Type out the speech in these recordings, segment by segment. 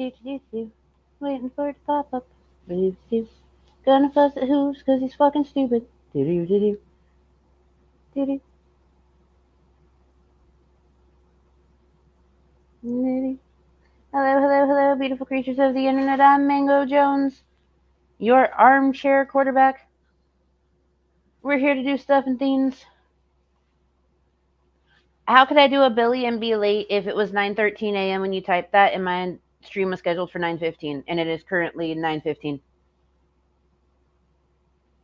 Waiting for it to pop up. Gonna fuss at Hooves because he's fucking stupid. Hello, hello, hello, beautiful creatures of the internet. I'm Mango Jones, your armchair quarterback. We're here to do stuff and things. How could I do a Billy and be late if it was 9:13 a.m. when you typed that and my stream was scheduled for 9:15 and it is currently 9:15?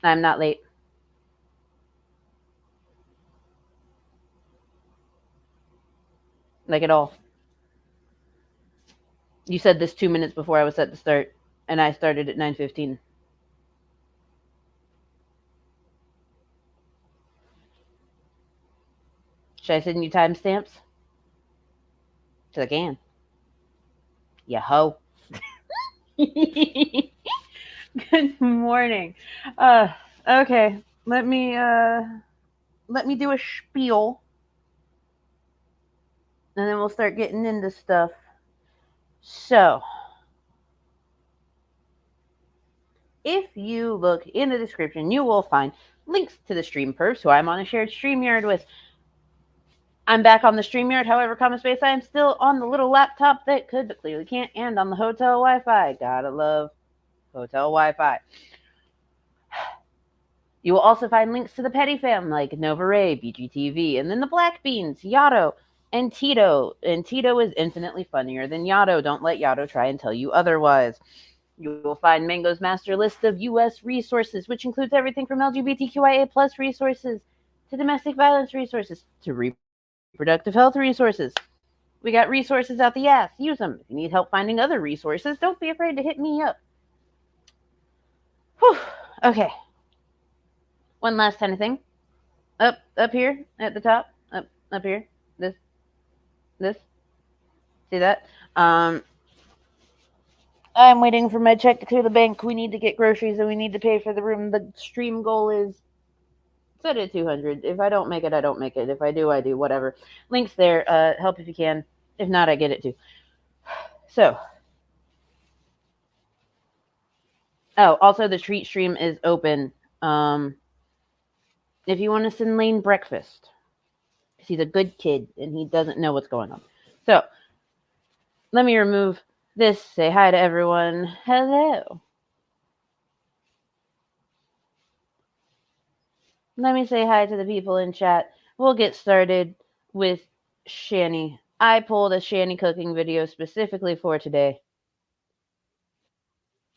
I'm not late. Like at all. You said this 2 minutes before I was set to start, and I started at 9:15. Should I send you timestamps? Because I can. Ya ho. Good morning. Okay. Let me do a spiel, and then we'll start getting into stuff. So, if you look in the description, you will find links to the stream pervs, who I'm on a shared StreamYard with. I'm back on the StreamYard, however, common space, I am still on the little laptop that could but clearly can't, and on the hotel Wi-Fi. Gotta love hotel Wi-Fi. You will also find links to the Petty fam, like Nova Ray, BGTV, and then the Black Beans, Yato, and Tito. And Tito is infinitely funnier than Yato. Don't let Yato try and tell you otherwise. You will find Mango's master list of U.S. resources, which includes everything from LGBTQIA plus resources to domestic violence resources to reproductive health resources. We got resources out the ass. Use them. If you need help finding other resources, don't be afraid to hit me up. Whew. Okay. One last tiny thing. Up here at the top. Up here. This. See that? I'm waiting for my check to clear the bank. We need to get groceries and we need to pay for the room. The stream goal is set at 200. If I don't make it, I don't make it. If I do, I do. Whatever. Links there. Help if you can. If not, I get it too. So. Oh, also the treat stream is open. If you want to send Lane breakfast, because he's a good kid and he doesn't know what's going on. So, let me remove this. Say hi to everyone. Hello. Let me say hi to the people in chat. We'll get started with Shanny. I pulled a Shanny cooking video specifically for today.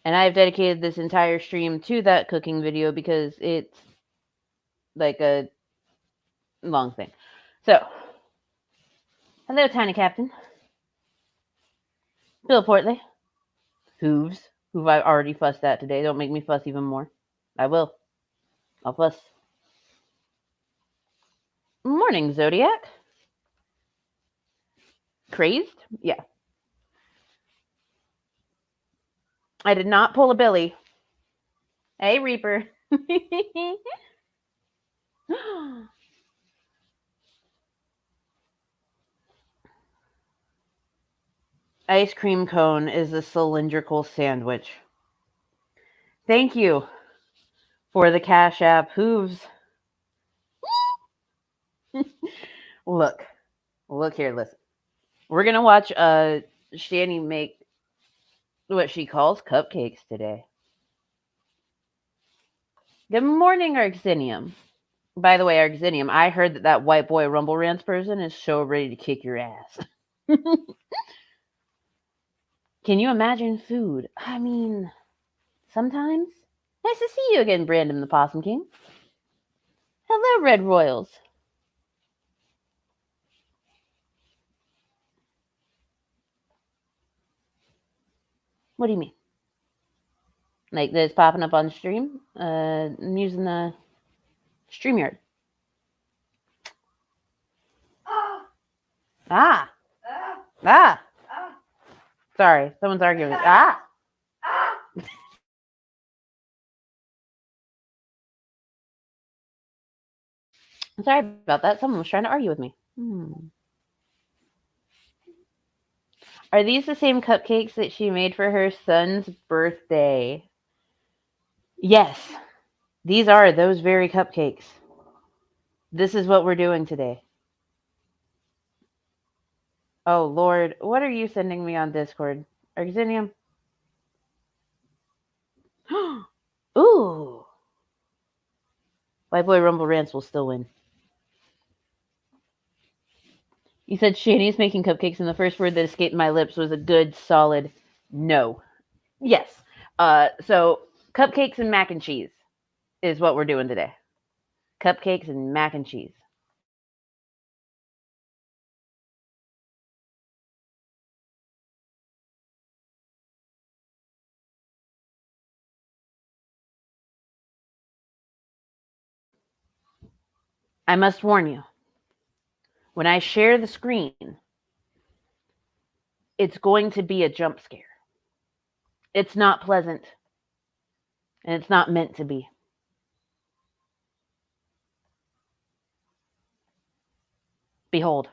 And I've dedicated this entire stream to that cooking video because it's like a long thing. So, hello, Tiny Captain. Bill Portley. Hooves, who I've already fussed at today. Don't make me fuss even more. I will. I'll fuss. Morning, Zodiac. Crazed? Yeah. I did not pull a Billy. Hey, Reaper. Ice cream cone is a cylindrical sandwich. Thank you for the Cash App, Hooves. Look here, listen. We're gonna watch Shanny make what she calls cupcakes today. Good morning, Arxinium. By the way, Arxinium, I heard that white boy Rumble Rants person is so ready to kick your ass. Can you imagine food? I mean, sometimes. Nice to see you again, Brandon the Possum King. Hello, Red Royals. What do you mean? Like this popping up on stream? I'm using the StreamYard. Ah. Sorry, someone's arguing. Ah. Sorry about that. Someone was trying to argue with me. Are these the same cupcakes that she made for her son's birthday? Yes, these are those very cupcakes. This is what we're doing today. Oh, Lord, what are you sending me on Discord? Arxinium? Ooh. White Boy Rumble Rants will still win. You said Shanny's making cupcakes, and the first word that escaped my lips was a good, solid no. Yes. So cupcakes and mac and cheese is what we're doing today. Cupcakes and mac and cheese. I must warn you, when I share the screen, it's going to be a jump scare. It's not pleasant, and it's not meant to be. Behold.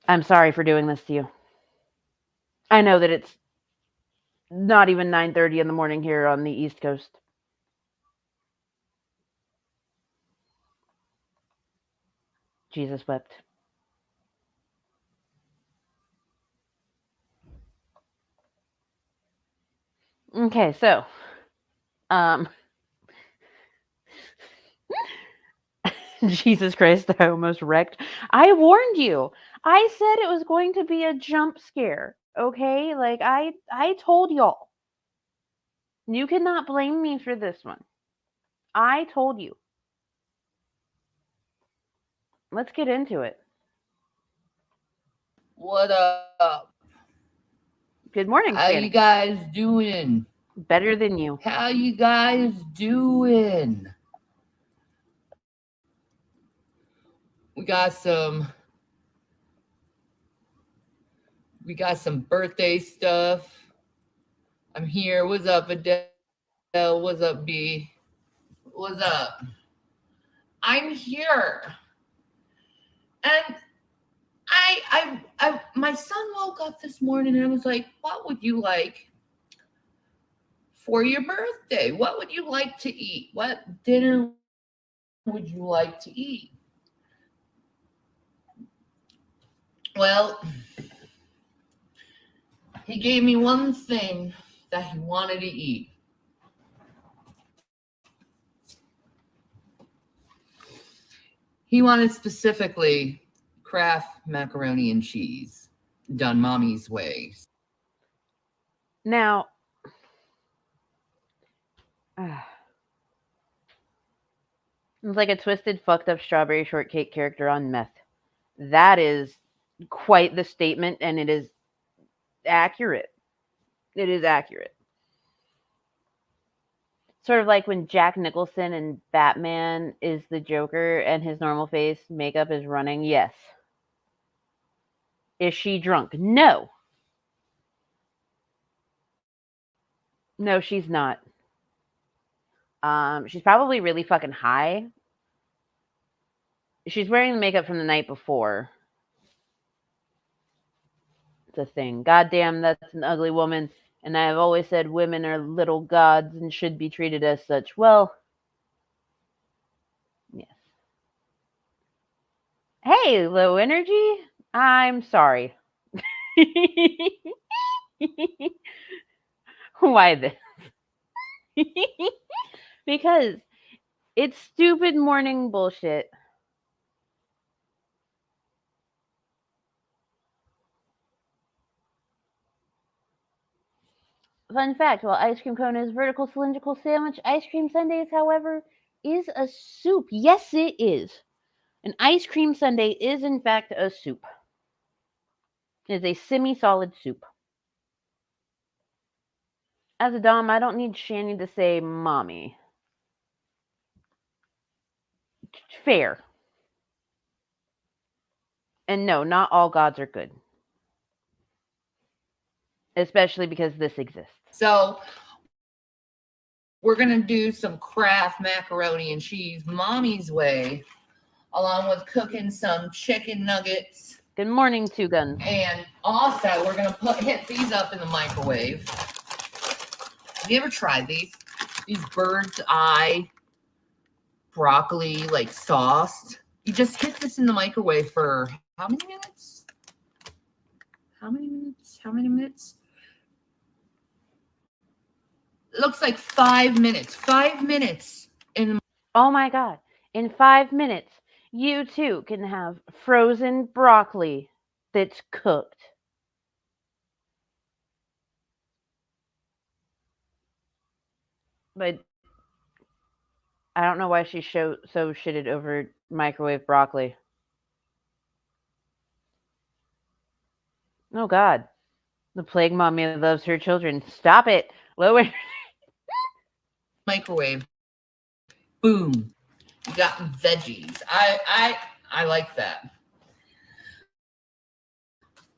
I'm sorry for doing this to you. I know that it's not even 9:30 in the morning here on the East Coast. Jesus wept. Okay, so Jesus Christ, I almost wrecked. I warned you. I said it was going to be a jump scare. Okay? Like I told y'all. You cannot blame me for this one. I told you. Let's get into it. What up? Good morning, How you Shanny. guys doing? Better than you. How you guys doing? We got some we got some birthday stuff. I'm here. What's up, Adele? What's up, B? What's up? I'm here. And my son woke up this morning and I was like, what would you like for your birthday? What would you like to eat? What dinner would you like to eat? Well, he gave me one thing that he wanted to eat. He wanted specifically Kraft macaroni and cheese, done mommy's way. Now, it's like a twisted, fucked up strawberry shortcake character on meth. That is quite the statement, and it is accurate. It is accurate. Sort of like when Jack Nicholson in Batman is the Joker and his normal face makeup is running. Yes. Is she drunk? No. No, she's not. She's probably really fucking high. She's wearing the makeup from the night before. It's a thing. Goddamn, that's an ugly woman. And I have always said women are little gods and should be treated as such. Well, yes. Hey, low energy. I'm sorry. Why this? Because it's stupid morning bullshit. Fun fact, while ice cream cone is vertical cylindrical sandwich, ice cream sundaes, however, is a soup. Yes, it is. An ice cream sundae is, in fact, a soup. It is a semi-solid soup. As a Dom, I don't need Shanny to say mommy. Fair. And no, not all gods are good. Especially because this exists. So, we're going to do some Kraft macaroni and cheese mommy's way, along with cooking some chicken nuggets. Good morning, Two Guns. And also, we're going to hit these up in the microwave. Have you ever tried these? These bird's eye broccoli, like sauce. You just hit this in the microwave for how many minutes? How many minutes? How many minutes? It looks like 5 minutes. 5 minutes. Oh my God. In 5 minutes, you too can have frozen broccoli that's cooked. But I don't know why she's so shitted over microwave broccoli. Oh God. The plague mommy loves her children. Stop it. Lower. Microwave. Boom. You got veggies. I like that.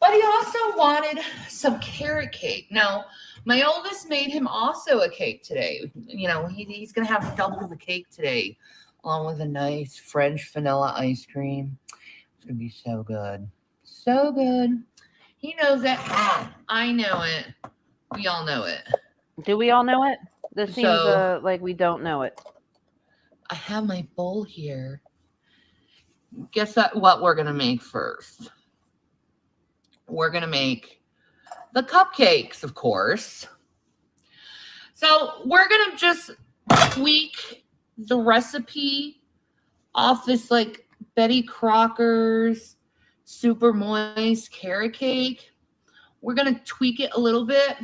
But he also wanted some carrot cake. Now, my oldest made him also a cake today. You know, he's going to have double the cake today, along with a nice French vanilla ice cream. It's going to be so good. So good. He knows it. I know it. We all know it. Do we all know it? This seems like we don't know it. I have my bowl here. Guess what we're going to make first? We're going to make the cupcakes, of course. So we're going to just tweak the recipe off this like Betty Crocker's super moist carrot cake. We're going to tweak it a little bit.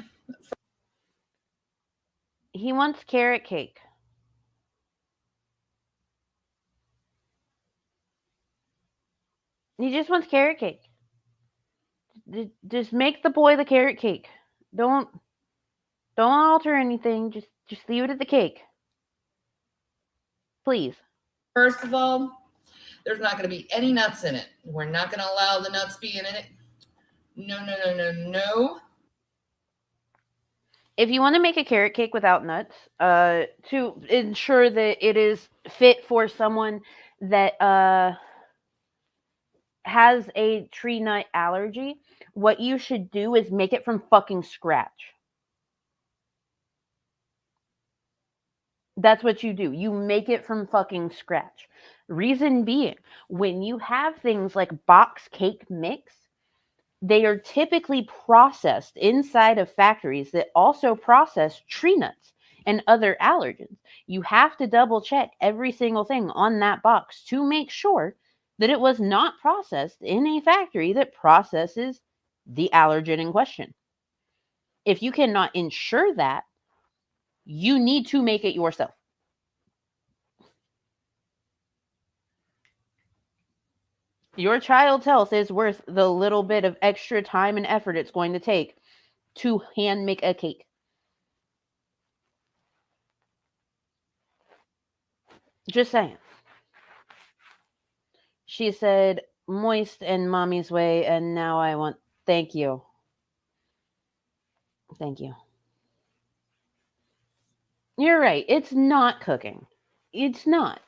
He wants carrot cake. He just wants carrot cake. Just make the boy the carrot cake. Don't alter anything. Just leave it at the cake. Please. First of all, there's not going to be any nuts in it. We're not going to allow the nuts being in it. No. If you want to make a carrot cake without nuts, to ensure that it is fit for someone that has a tree nut allergy, what you should do is make it from fucking scratch. That's what you do. You make it from fucking scratch. Reason being, when you have things like box cake mix, they are typically processed inside of factories that also process tree nuts and other allergens. You have to double check every single thing on that box to make sure that it was not processed in a factory that processes the allergen in question. If you cannot ensure that, you need to make it yourself. Your child's health is worth the little bit of extra time and effort it's going to take to hand make a cake. Just saying. She said, moist and mommy's way, and now I want... Thank you. Thank you. You're right. It's not cooking. It's not.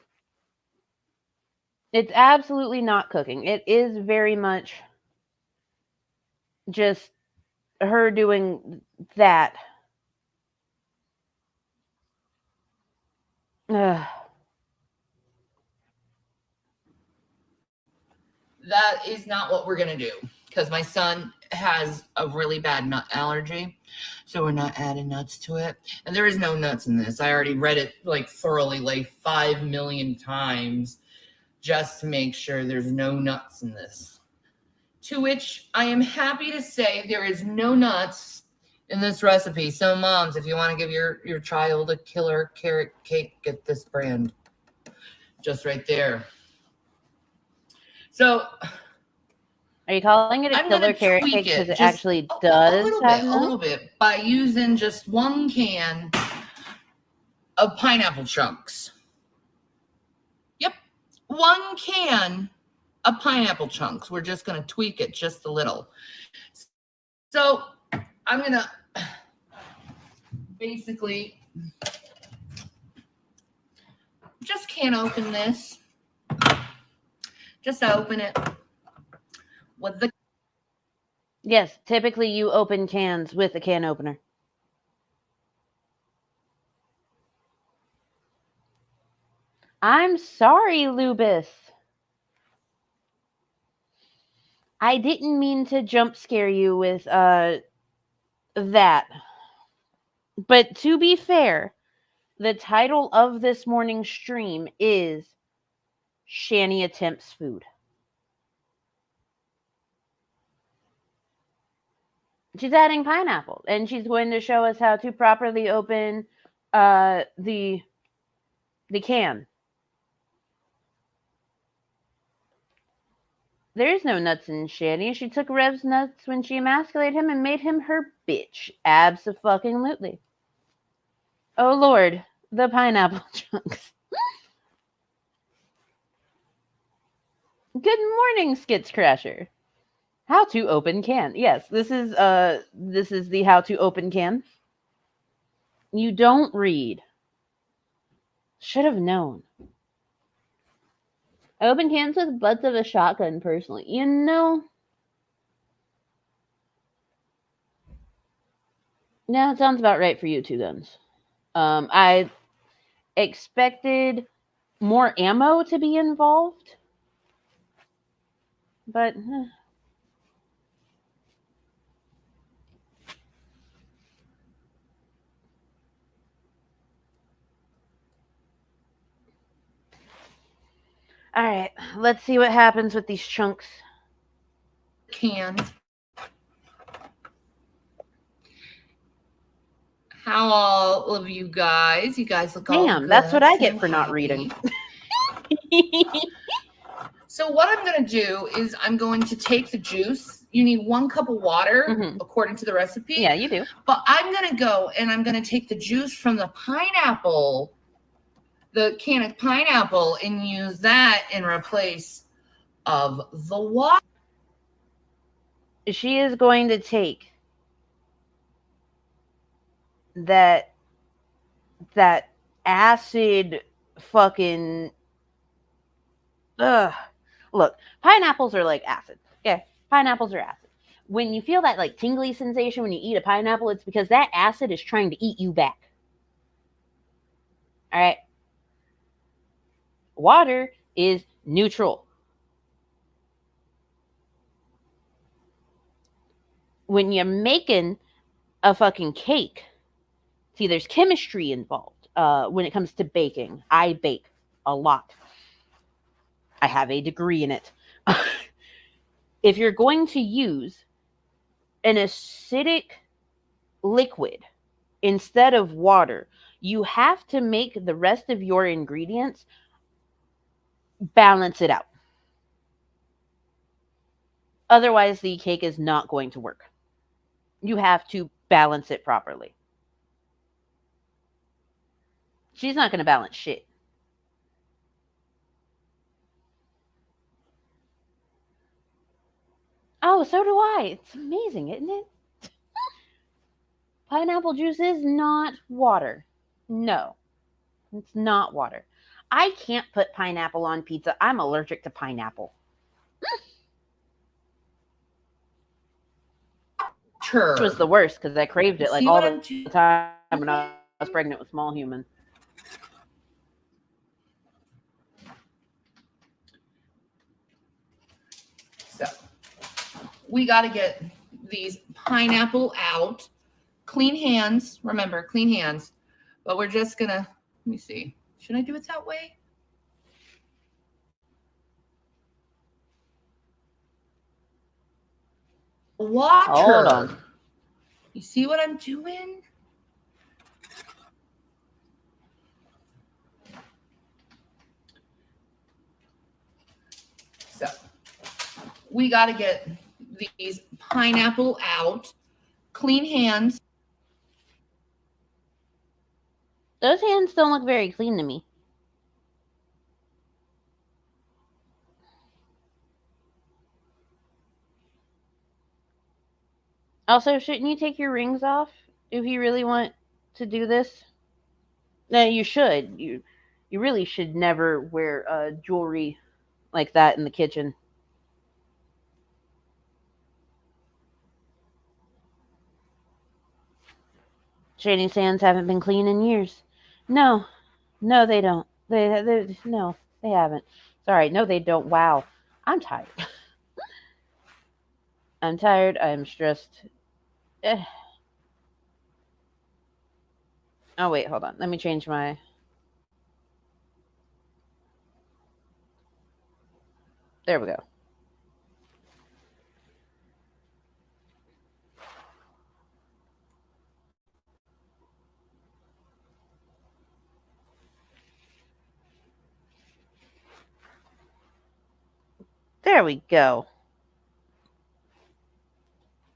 It's absolutely not cooking. It is very much just her doing that. Ugh. That is not what we're going to do, because my son has a really bad nut allergy, so we're not adding nuts to it. And there is no nuts in this. I already read it like thoroughly, like 5 million times, just to make sure there's no nuts in this. To which I am happy to say there is no nuts in this recipe. So moms, if you want to give your child a killer carrot cake, get this brand. Just right there. So, are you calling it a killer carrot cake because it actually does have nuts? A little bit, by using just 1 can of pineapple chunks. Yep, 1 can of pineapple chunks. We're just going to tweak it just a little. So I'm going to basically can't open this. Just open it with the. Yes, typically you open cans with a can opener. I'm sorry, Lubis. I didn't mean to jump scare you with that. But to be fair, the title of this morning's stream is Shanny Attempts Food. She's adding pineapple, and she's going to show us how to properly open the can. There's no nuts in Shanny. She took Rev's nuts when she emasculated him and made him her bitch. Abso-fucking-lutely. Oh Lord, the pineapple chunks. Good morning, Skits Crasher. How to open can. Yes, this is the how to open can. You don't read. Should have known. I open cans with butts of a shotgun personally. You know. Yeah, it sounds about right for you, Two Guns. I expected more ammo to be involved, but all right, let's see what happens with these chunks. Cans. How all of you guys look all Damn, good. that's what I so get for not happy. reading. So what I'm going to do is I'm going to take the juice. You need 1 cup of water, according to the recipe. Yeah, you do. But I'm going to go and I'm going to take the juice from the pineapple, the can of pineapple, and use that in replace of the water. She is going to take that acid fucking look, pineapples are like acid. Yeah, pineapples are acid. When you feel that like tingly sensation when you eat a pineapple, it's because that acid is trying to eat you back. All right. Water is neutral. When you're making a fucking cake, see, there's chemistry involved when it comes to baking. I bake a lot. I have a degree in it. If you're going to use an acidic liquid instead of water, you have to make the rest of your ingredients balance it out. Otherwise, the cake is not going to work. You have to balance it properly. She's not going to balance shit. Oh, so do I. It's amazing, isn't it? Pineapple juice is not water. No, it's not water. I can't put pineapple on pizza. I'm allergic to pineapple. Which was the worst because I craved it like all the time when I was pregnant with Small Human. So we got to get these pineapple out. Clean hands. Remember, clean hands. But we're just going to, let me see. Should I do it that way? Water. Hold on. You see what I'm doing? So we got to get these pineapple out. Clean hands. Those hands don't look very clean to me. Also, shouldn't you take your rings off if you really want to do this? No, you should. You really should never wear jewelry like that in the kitchen. Shanny's hands haven't been clean in years. No, no, they don't. No, they haven't. Sorry, no, they don't. Wow, I'm tired. I'm tired. I'm stressed. Eh. Oh wait, hold on. Let me change my. There we go. There we go.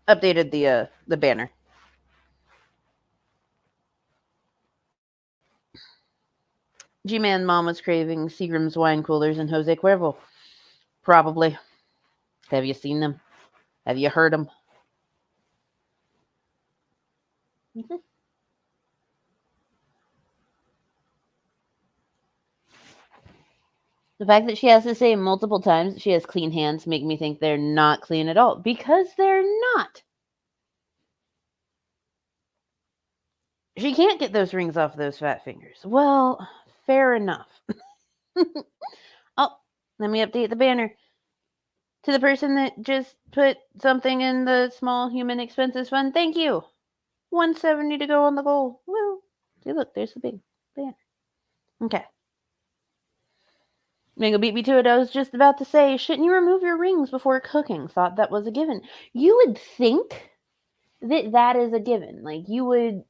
Updated the banner. G-Man mom was craving Seagram's wine coolers and Jose Cuervo. Probably. Have you seen them? Have you heard them? Mm-hmm. The fact that she has to say multiple times that she has clean hands make me think they're not clean at all. Because they're not. She can't get those rings off those fat fingers. Well, fair enough. Oh, let me update the banner. To the person that just put something in the small human expenses fund, thank you. 170 to go on the goal. Woo. See, look, there's the big banner. Okay. Mango beat me to it. I was just about to say, shouldn't you remove your rings before cooking? Thought that was a given. You would think that that is a given. Like, you would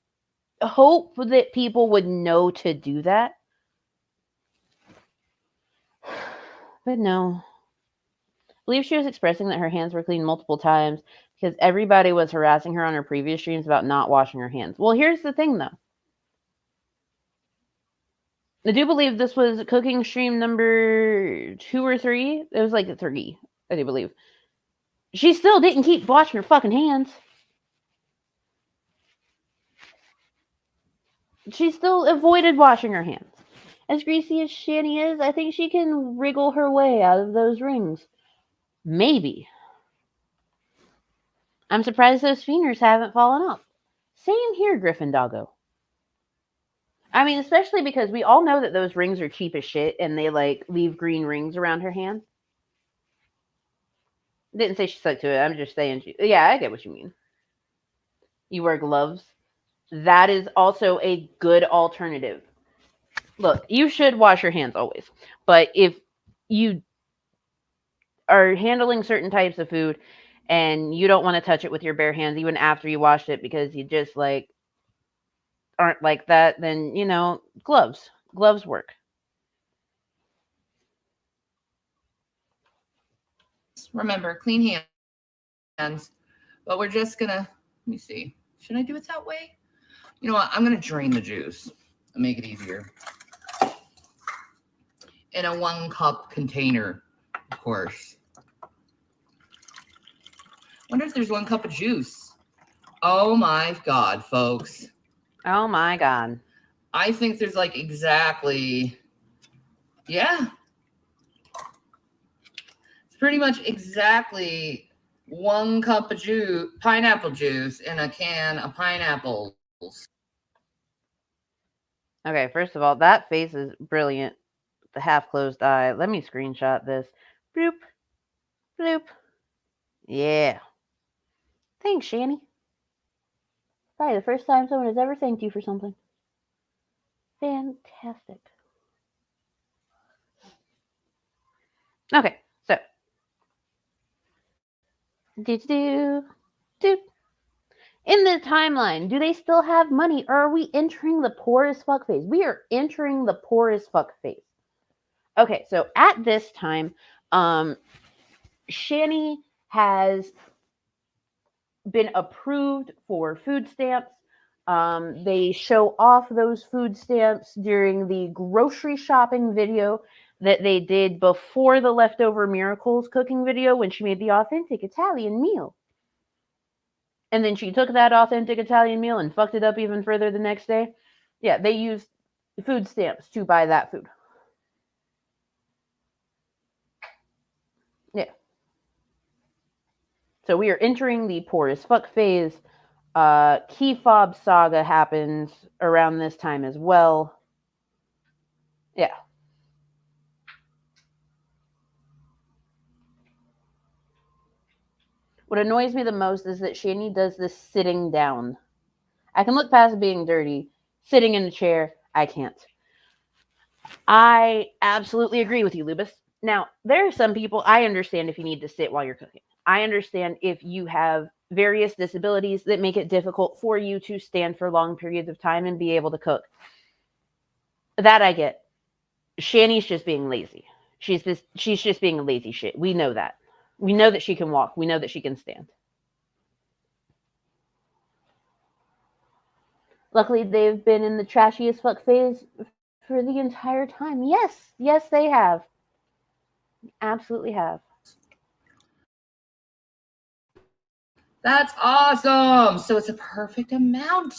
hope that people would know to do that. But no. I believe she was expressing that her hands were clean multiple times because everybody was harassing her on her previous streams about not washing her hands. Well, here's the thing, though. I do believe this was cooking stream number 2 or 3. It was like 3, I do believe. She still didn't keep washing her fucking hands. She still avoided washing her hands. As greasy as Shanny is, I think she can wriggle her way out of those rings. Maybe. I'm surprised those fingers haven't fallen off. Same here, Griffin Doggo. I mean, especially because we all know that those rings are cheap as shit and they like leave green rings around her hands. Didn't say she stuck to it. I'm just saying. Yeah, I get what you mean. You wear gloves. That is also a good alternative. Look, you should wash your hands always. But if you are handling certain types of food and you don't want to touch it with your bare hands even after you washed it because you just like aren't like that, then gloves work. Remember, clean hands. But we're just gonna, let me see. Should I do it that way? You know what? I'm gonna drain the juice and make it easier. In a 1-cup container, of course. Wonder if there's 1 cup of juice. Oh my God, folks. Oh my God. I think there's like exactly, yeah. It's pretty much exactly 1 cup of juice, pineapple juice in a can of pineapples. Okay, first of all, that face is brilliant. The half closed eye. Let me screenshot this. Bloop. Bloop. Yeah. Thanks, Shanny. Probably the first time someone has ever thanked you for something. Fantastic. Okay, so. Do. In the timeline, do they still have money or are we entering the poor as fuck phase? We are entering the poor as fuck phase. Okay, so at this time, Shanny has been approved for food stamps. They show off those food stamps during the grocery shopping video that they did before the Leftover Miracles cooking video when she made the authentic Italian meal. And then she took that authentic Italian meal and fucked it up even further the next day. Yeah, they used food stamps to buy that food. Yeah. So we are entering the poor as fuck phase. Key fob saga happens around this time as well. Yeah. What annoys me the most is that Shanny does this sitting down. I can look past being dirty. Sitting in a chair, I can't. I absolutely agree with you, Lubus. Now, there are some people, I understand if you need to sit while you're cooking. I understand if you have various disabilities that make it difficult for you to stand for long periods of time and be able to cook. That I get. Shanny's just being lazy. She's just being a lazy shit. We know that. We know that she can walk. We know that she can stand. Luckily, they've been in the trashy as fuck phase for the entire time. Yes, they have. Absolutely have. That's awesome. So it's a perfect amount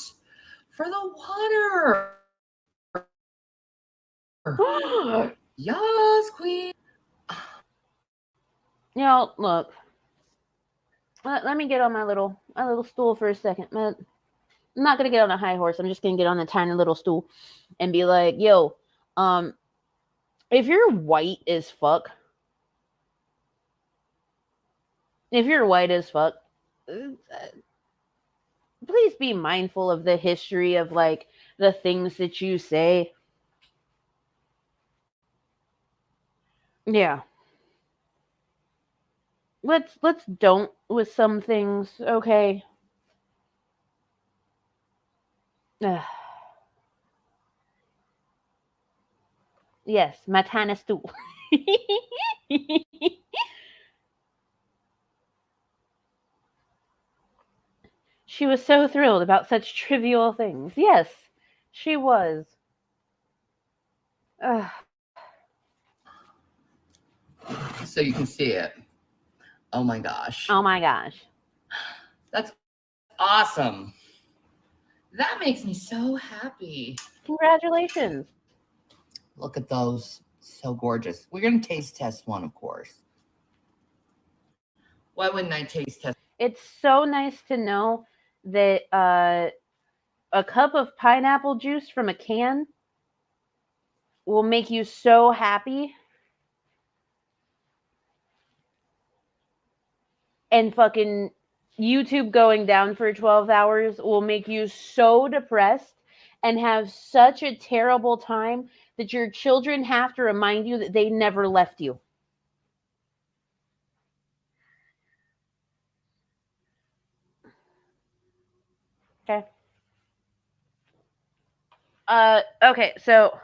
for the water. Yes, queen. Look. Let me get on my little stool for a second. I'm not gonna get on a high horse. I'm just gonna get on a tiny little stool and be like, yo, if you're white as fuck, please be mindful of the history of like the things that you say. Yeah. Let's don't with some things, okay? Yes, my tiny stool. She was so thrilled about such trivial things. Yes, she was. So you can see it. Oh my gosh. Oh my gosh. That's awesome. That makes me so happy. Congratulations. Look at those. So gorgeous. We're going to taste test one, of course. Why wouldn't I taste test? It's so nice to know that a cup of pineapple juice from a can will make you so happy and fucking YouTube going down for 12 hours will make you so depressed and have such a terrible time that your children have to remind you that they never left you. Okay. Okay, so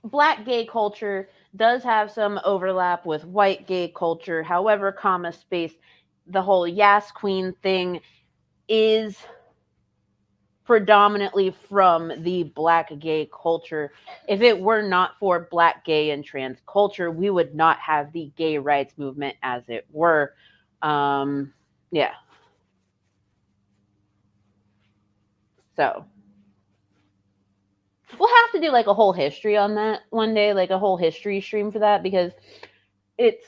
black gay culture does have some overlap with white gay culture. However, comma space, the whole Yas Queen thing is predominantly from the black gay culture. If it were not for black gay and trans culture, we would not have the gay rights movement as it were. Yeah. So we'll have to do like a whole history on that one day, like a whole history stream for that, because it's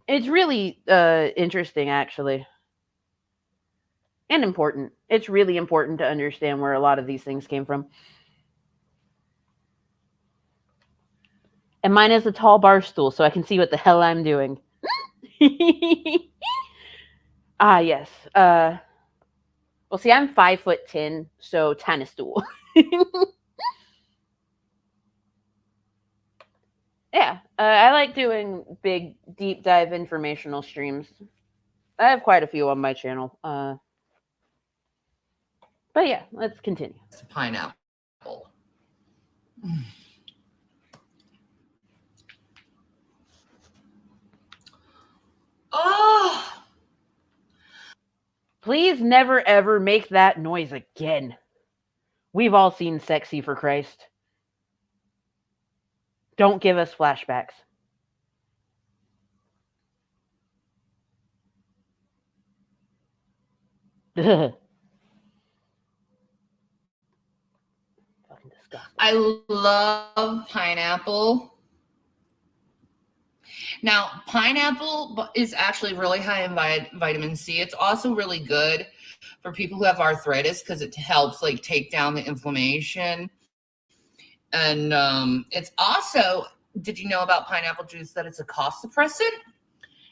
really interesting actually. And important. It's really important to understand where a lot of these things came from. And mine is a tall bar stool, so I can see what the hell I'm doing. Yes. Well, see, I'm 5'10", so tennis stool. Yeah, I like doing big, deep dive informational streams. I have quite a few on my channel. But yeah, let's continue. It's a pineapple. Oh! Please never ever make that noise again. We've all seen Sexy for Christ. Don't give us flashbacks. Fucking disgusting. I love pineapple. Now, pineapple is actually really high in vitamin C. It's also really good for people who have arthritis because it helps like take down the inflammation. And it's also, did you know about pineapple juice that it's a cough suppressant?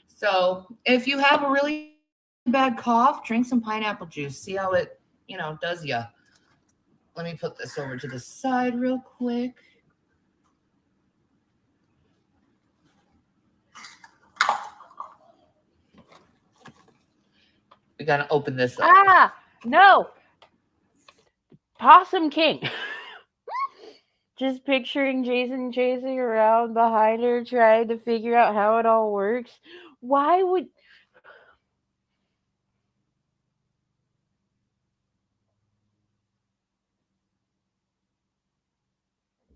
So if you have a really bad cough, drink some pineapple juice. See how it, does ya. Let me put this over to the side real quick. We gotta open this up. Ah, no. Possum King. Just picturing Jason chasing around behind her, trying to figure out how it all works. Why would.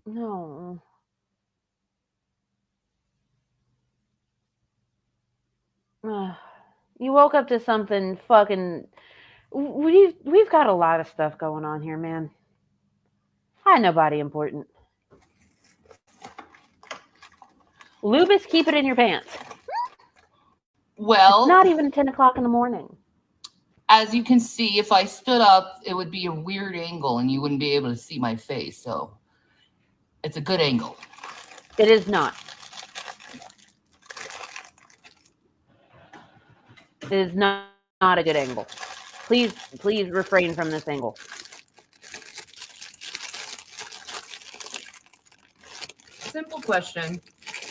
No. You woke up to something fucking. We've got a lot of stuff going on here, man. Hi, nobody important. Lubus, keep it in your pants. Well, It's not even 10 o'clock in the morning. As you can see, if I stood up, it would be a weird angle and you wouldn't be able to see my face. So it's a good angle. It is not. It is not a good angle. Please refrain from this angle. Simple question.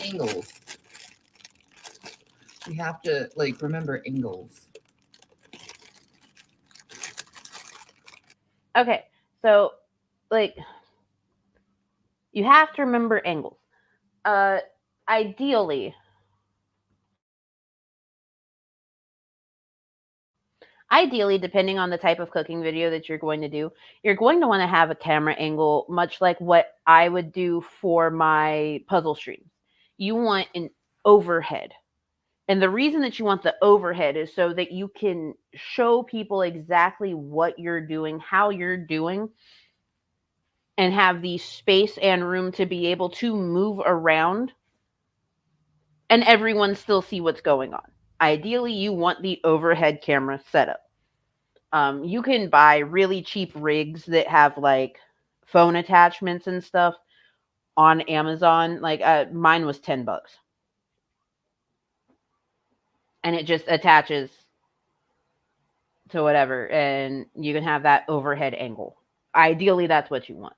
Angles. We have to remember angles. Okay, so you have to remember angles. Ideally, depending on the type of cooking video that you're going to do, you're going to want to have a camera angle much like what I would do for my puzzle streams. You want an overhead. And the reason that you want the overhead is so that you can show people exactly what you're doing, how you're doing, and have the space and room to be able to move around and everyone still see what's going on. Ideally, you want the overhead camera setup. You can buy really cheap rigs that have phone attachments and stuff on Amazon. Mine was $10, and it just attaches to whatever, and you can have that overhead angle. Ideally, that's what you want.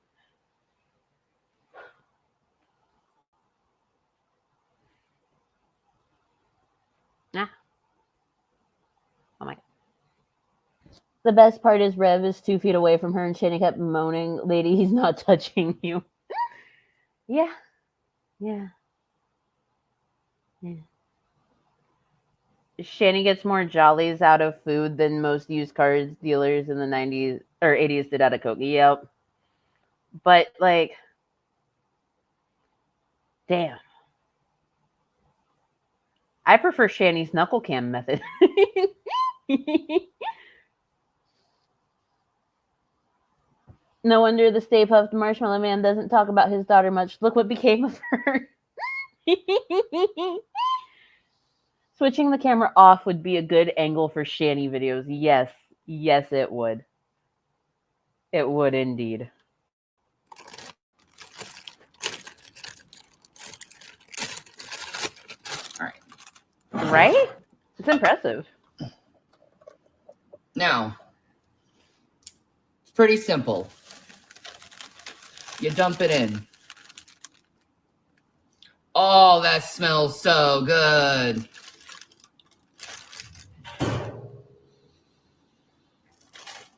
Ah. Oh my god. The best part is Rev is 2 feet away from her, and Shanny kept moaning, "Lady, he's not touching you." Yeah. Yeah. Yeah. Shanny gets more jollies out of food than most used car dealers in the 90s or 80s did out of Coke. Yep. But, damn. I prefer Shanny's knuckle cam method. No wonder the Stay Puft Marshmallow Man doesn't talk about his daughter much. Look what became of her. Switching the camera off would be a good angle for Shanny videos. Yes. Yes, it would. It would indeed. All right. Right? It's impressive. Now, it's pretty simple. You dump it in. Oh, that smells so good.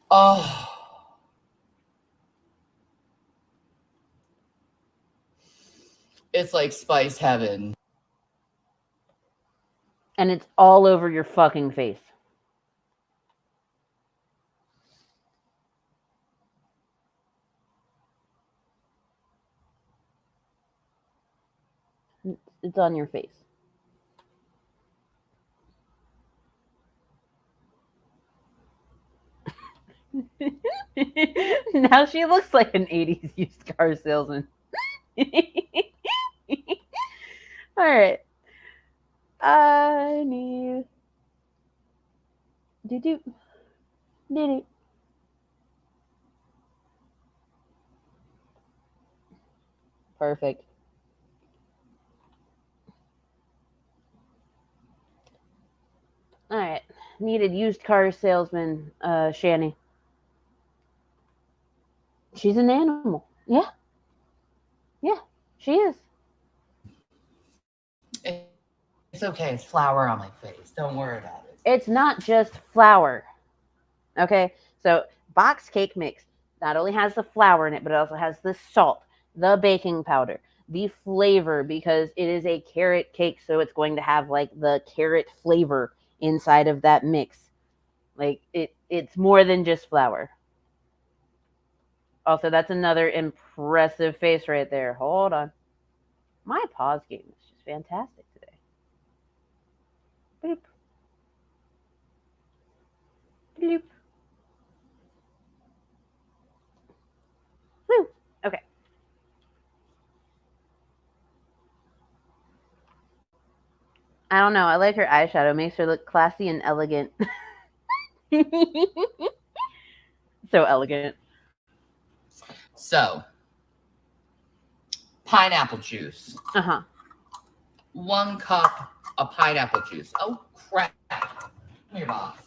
Oh. It's like spice heaven. And it's all over your fucking face. It's on your face. Now she looks like an 80s used car salesman. All right. I need do do do. Perfect. All right. Needed used car salesman, Shanny. She's an animal. Yeah. Yeah. She is. It's okay. It's flour on my face. Don't worry about it. It's not just flour. Okay. So box cake mix not only has the flour in it, but it also has the salt, the baking powder, the flavor because it is a carrot cake, so it's going to have like the carrot flavor inside of that mix. Like it's more than just flour. Also, that's another impressive face right there. Hold on. My pause game is just fantastic today. Bloop, bloop. Woo. Okay. I don't know. I like her eyeshadow. Makes her look classy and elegant. So elegant. So, pineapple juice. Uh huh. 1 cup of pineapple juice. Oh, crap. Come here, box.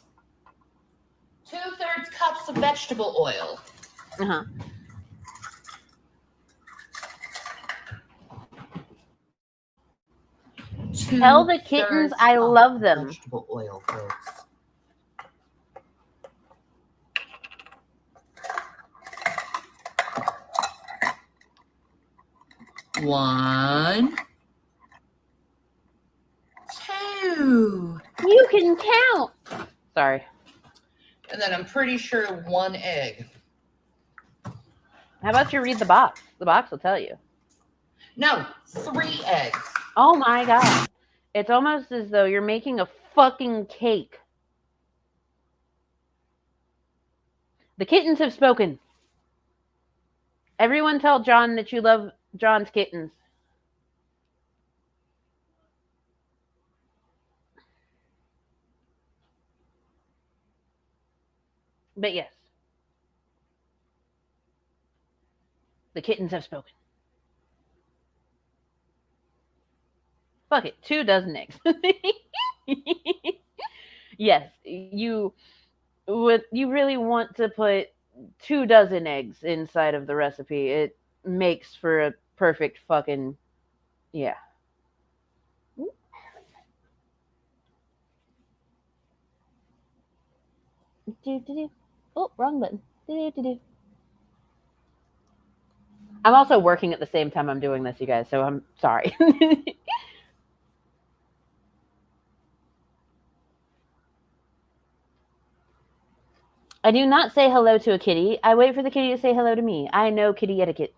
2/3 cups of vegetable oil. Uh huh. Tell the kittens I love them. Vegetable oil, folks. One, two. You can count. Sorry. And then I'm pretty sure 1 egg. How about you read the box? The box will tell you. No, 3 eggs. Oh my god. It's almost as though you're making a fucking cake. The kittens have spoken. Everyone tell John that you love John's kittens. But yes, the kittens have spoken. Fuck it, 2 dozen eggs. Yes, you really want to put 2 dozen eggs inside of the recipe. It makes for a perfect fucking yeah. Oh, wrong button. I'm also working at the same time I'm doing this, you guys, so I'm sorry. I do not say hello to a kitty. I wait for the kitty to say hello to me. I know kitty etiquette.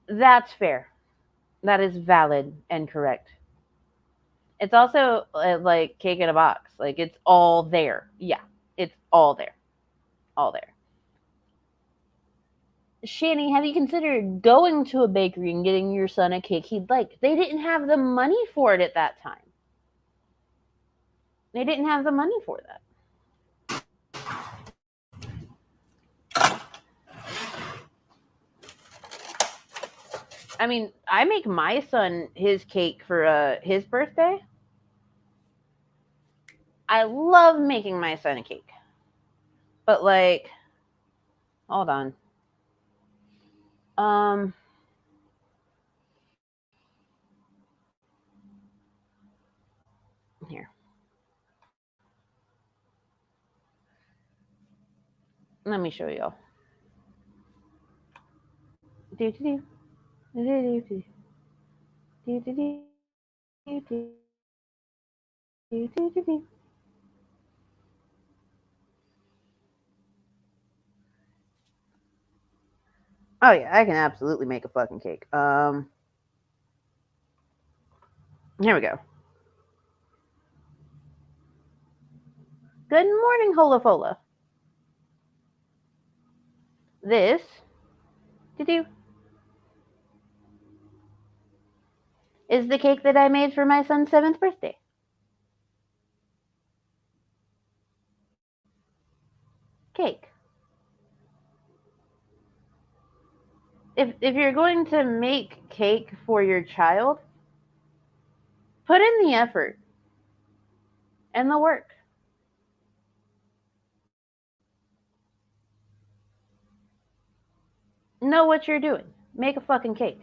That's fair. That is valid and correct. It's also like cake in a box. Like it's all there. Yeah, it's all there. All there. Shanny, have you considered going to a bakery and getting your son a cake he'd like? They didn't have the money for it at that time. They didn't have the money for that. I mean, I make my son his cake for his birthday. I love making my son a cake. But like hold on. Um here. Let me show y'all. Do do do do do do do do do do do do do. Oh yeah, I can absolutely make a fucking cake. Here we go. Good morning, Hola Fola. This, did you, is the cake that I made for my son's 7th birthday. Cake. If you're going to make cake for your child, put in the effort and the work. Know what you're doing. Make a fucking cake.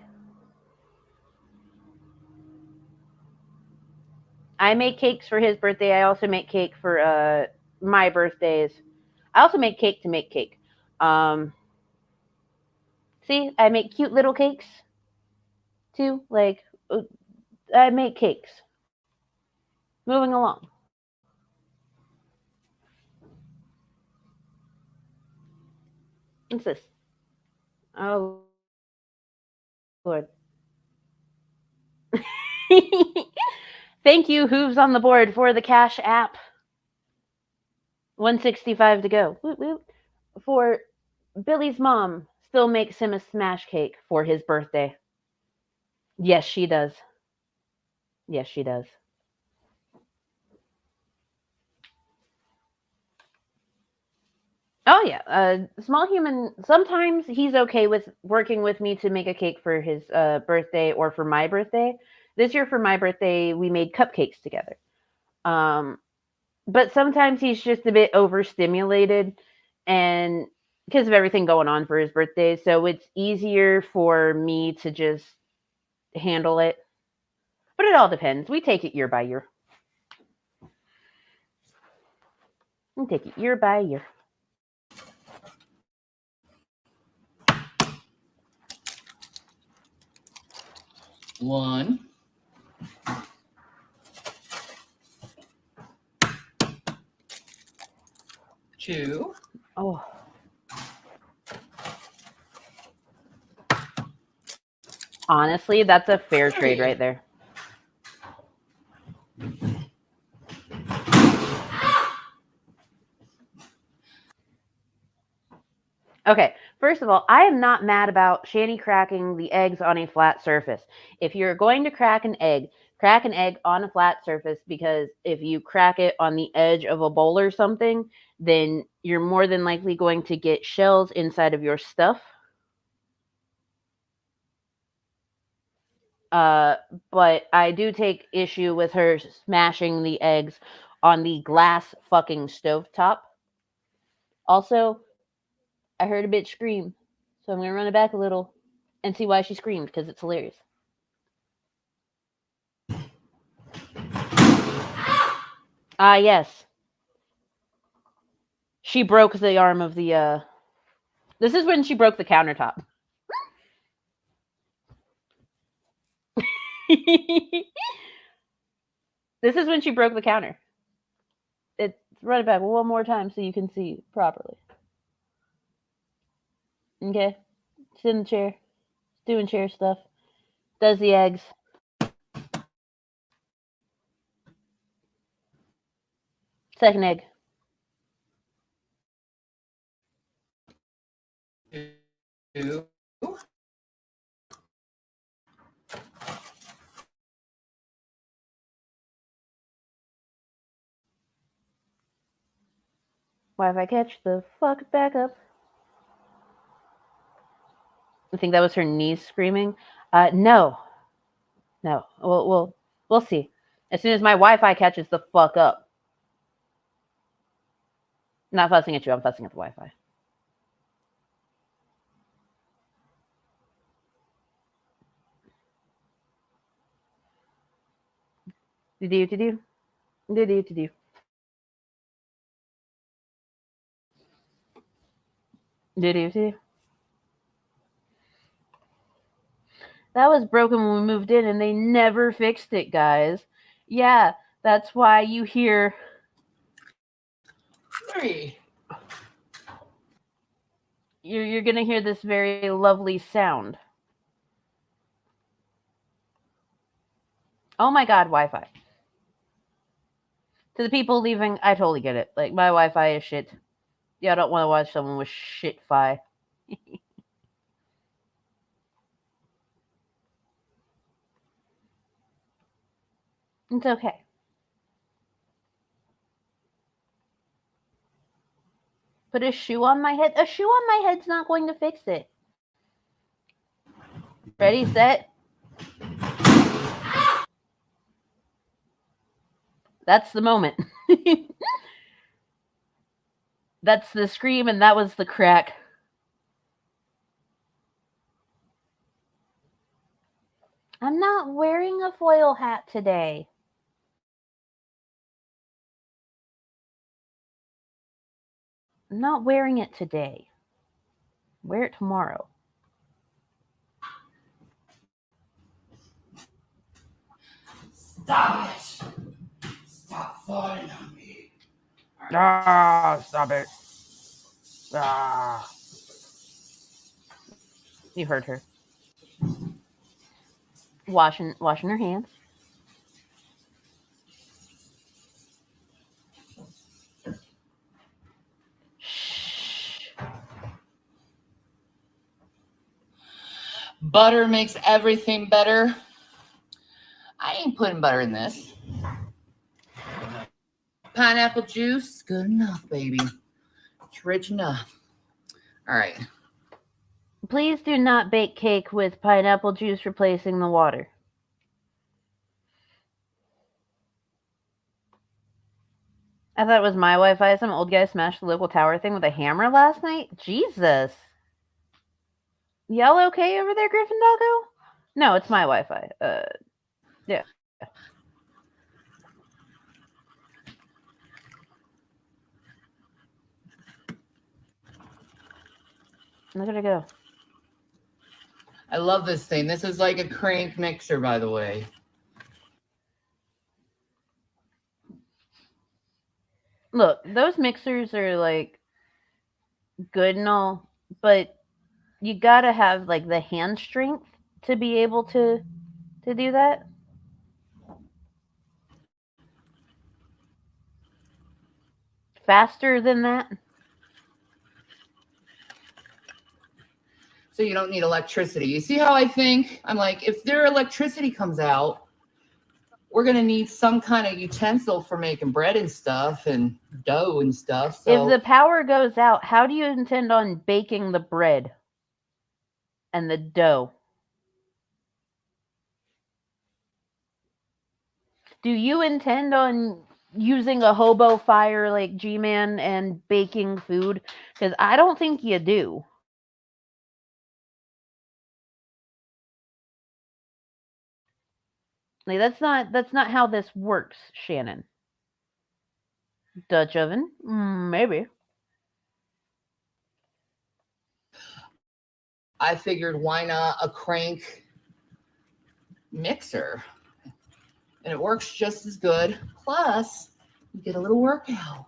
I make cakes for his birthday. I also make cake for my birthdays. I also make cake to make cake. See, I make cute little cakes too. Like I make cakes. Moving along. What's this? Oh Lord. Thank you, Hooves on the board, for the Cash App. 165 to go. Woot woot. For Billy's mom still makes him a smash cake for his birthday. Yes, she does. Yes, she does. Oh yeah, small human. Sometimes he's okay with working with me to make a cake for his birthday or for my birthday. This year for my birthday, we made cupcakes together. Um, but sometimes he's just a bit overstimulated, and because of everything going on for his birthday, so it's easier for me to just handle it. But it all depends. We take it year by year. We take it year by year. One. Two. Oh. Honestly, that's a fair trade right there. Okay, first of all, I am not mad about Shanny cracking the eggs on a flat surface. If you're going to crack an egg on a flat surface, because if you crack it on the edge of a bowl or something, then you're more than likely going to get shells inside of your stuff. But I do take issue with her smashing the eggs on the glass fucking stovetop. Also, I heard a bitch scream, so I'm gonna run it back a little and see why she screamed, because it's hilarious. Ah, yes. She broke the arm of the. This is when she broke the countertop. This is when she broke the counter. It's run it back one more time so you can see properly. Okay? Sit in the chair. Doing chair stuff. Does the eggs. Second egg. Two. Wi-Fi catch the fuck back up. I think that was her niece screaming. No. No. We'll see. As soon as my Wi-Fi catches the fuck up. I'm not fussing at you, I'm fussing at the Wi-Fi. Do-do-do-do. Do-do-do-do. Do-do-do. That was broken when we moved in and they never fixed it, guys. Yeah, that's why you hear. Three. You're going to hear this very lovely sound. Oh my god, Wi-Fi. To the people leaving, I totally get it. Like, my Wi-Fi is shit. Yeah, I don't want to watch someone with shit-fi. It's okay. Put a shoe on my head. A shoe on my head's not going to fix it. Ready, set. That's the moment. That's the scream, and that was the crack. I'm not wearing a foil hat today. I'm not wearing it today. Wear it tomorrow. Stop it. Stop falling on me. Ah, stop it. Ah. You heard her. Washing her hands. Shh. Butter makes everything better. I ain't putting butter in this. Pineapple juice, good enough, baby. It's rich enough. All right. Please do not bake cake with pineapple juice replacing the water. I thought it was my Wi-Fi. Some old guy smashed the local tower thing with a hammer last night. Jesus. Y'all okay over there, Griffin Doggo? No, it's my Wi-Fi. Yeah. Look at it go. I love this thing. This is like a crank mixer, by the way. Look, those mixers are like good and all, but you gotta have like the hand strength to be able to do that. Faster than that. So you don't need electricity. You see how I think? I'm like, if their electricity comes out, we're going to need some kind of utensil for making bread and stuff and dough and stuff. So If the power goes out, how do you intend on baking the bread and the dough? Do you intend on using a hobo fire like G-Man and baking food? Because I don't think you do. Like that's not how this works, Shannon. Dutch oven, maybe. I figured, why not a crank mixer? And it works just as good. Plus, you get a little workout.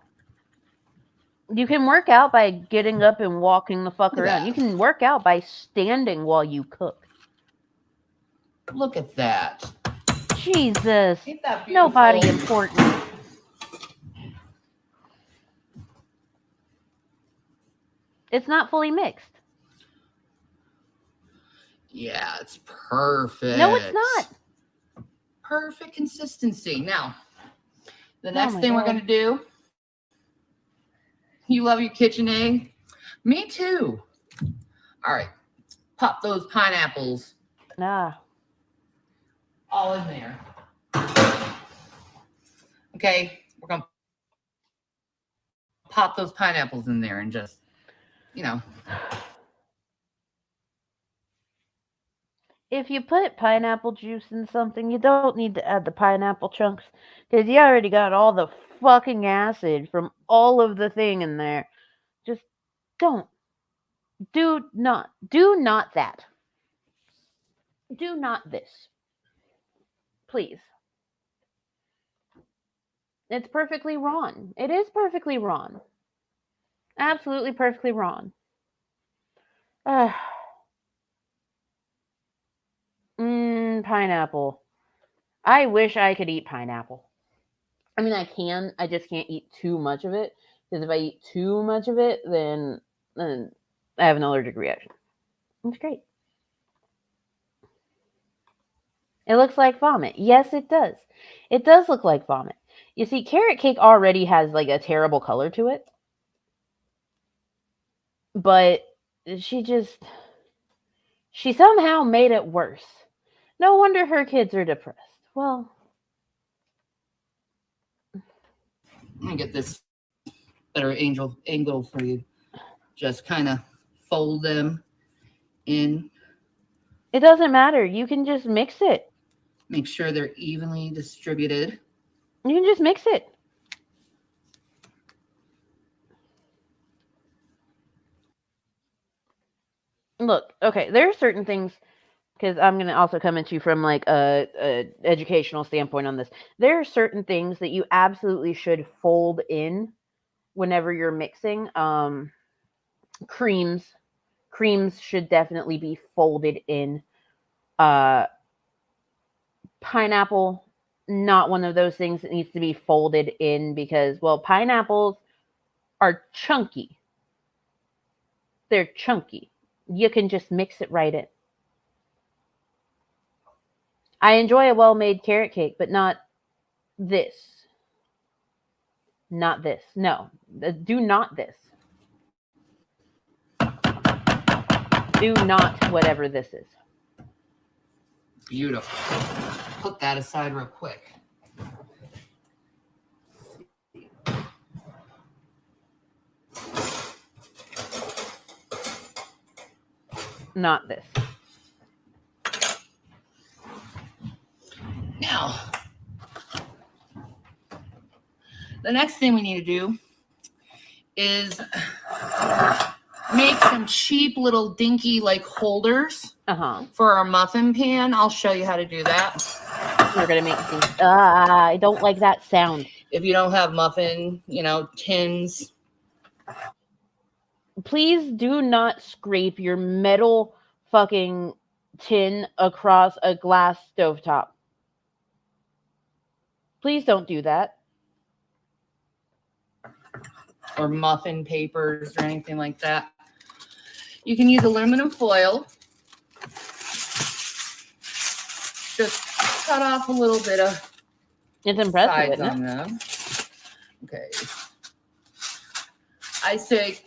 You can work out by getting up and walking the fuck Look at around. that. You can work out by standing while you cook. Look at that. Jesus. Ain't that beautiful? Nobody important. It's not fully mixed. Yeah, it's perfect. No, it's not. Perfect consistency. Now, the next thing God. we're going to do, you love your KitchenAid? Me too. All right. Pop those pineapples all in there. Okay. We're going to pop those pineapples in there and just, If you put pineapple juice in something, you don't need to add the pineapple chunks because you already got all the fucking acid from all of the thing in there. Just don't. Do not that. Do not this. Please. It's perfectly wrong. It is perfectly wrong. Absolutely perfectly wrong. Pineapple. I wish I could eat pineapple. I mean, I can. I just can't eat too much of it because if I eat too much of it, then I have an allergic reaction. It's great. It looks like vomit. Yes, it does. It does look like vomit. You see, carrot cake already has like a terrible color to it, but she just she somehow made it worse. No wonder her kids are depressed. Well, Let me get this better angle for you. Just kind of fold them in. it doesn't matter. You can just mix it. Make sure they're evenly distributed. You can just mix it. Look, okay, there are certain things because I'm going to also come at you from like a educational standpoint on this. There are certain things that you absolutely should fold in whenever you're mixing. Creams, creams should definitely be folded in. Uh, Pineapple, not one of those things that needs to be folded in because, well, pineapples are chunky. They're chunky. You can just mix it right in. I enjoy a well made carrot cake, but not this. Not this. No. Do not this. Do not whatever this is. Beautiful. Put that aside real quick. Not this. Now, the next thing we need to do is make some cheap little dinky like holders for our muffin pan. I'll show you how to do that. We're going to make these. I don't like that sound. If you don't have muffin, tins. Please do not scrape your metal fucking tin across a glass stovetop. Please don't do that. Or muffin papers or anything like that. You can use aluminum foil. Just cut off a little bit of it's impressive, sides isn't on it? them. Okay. I say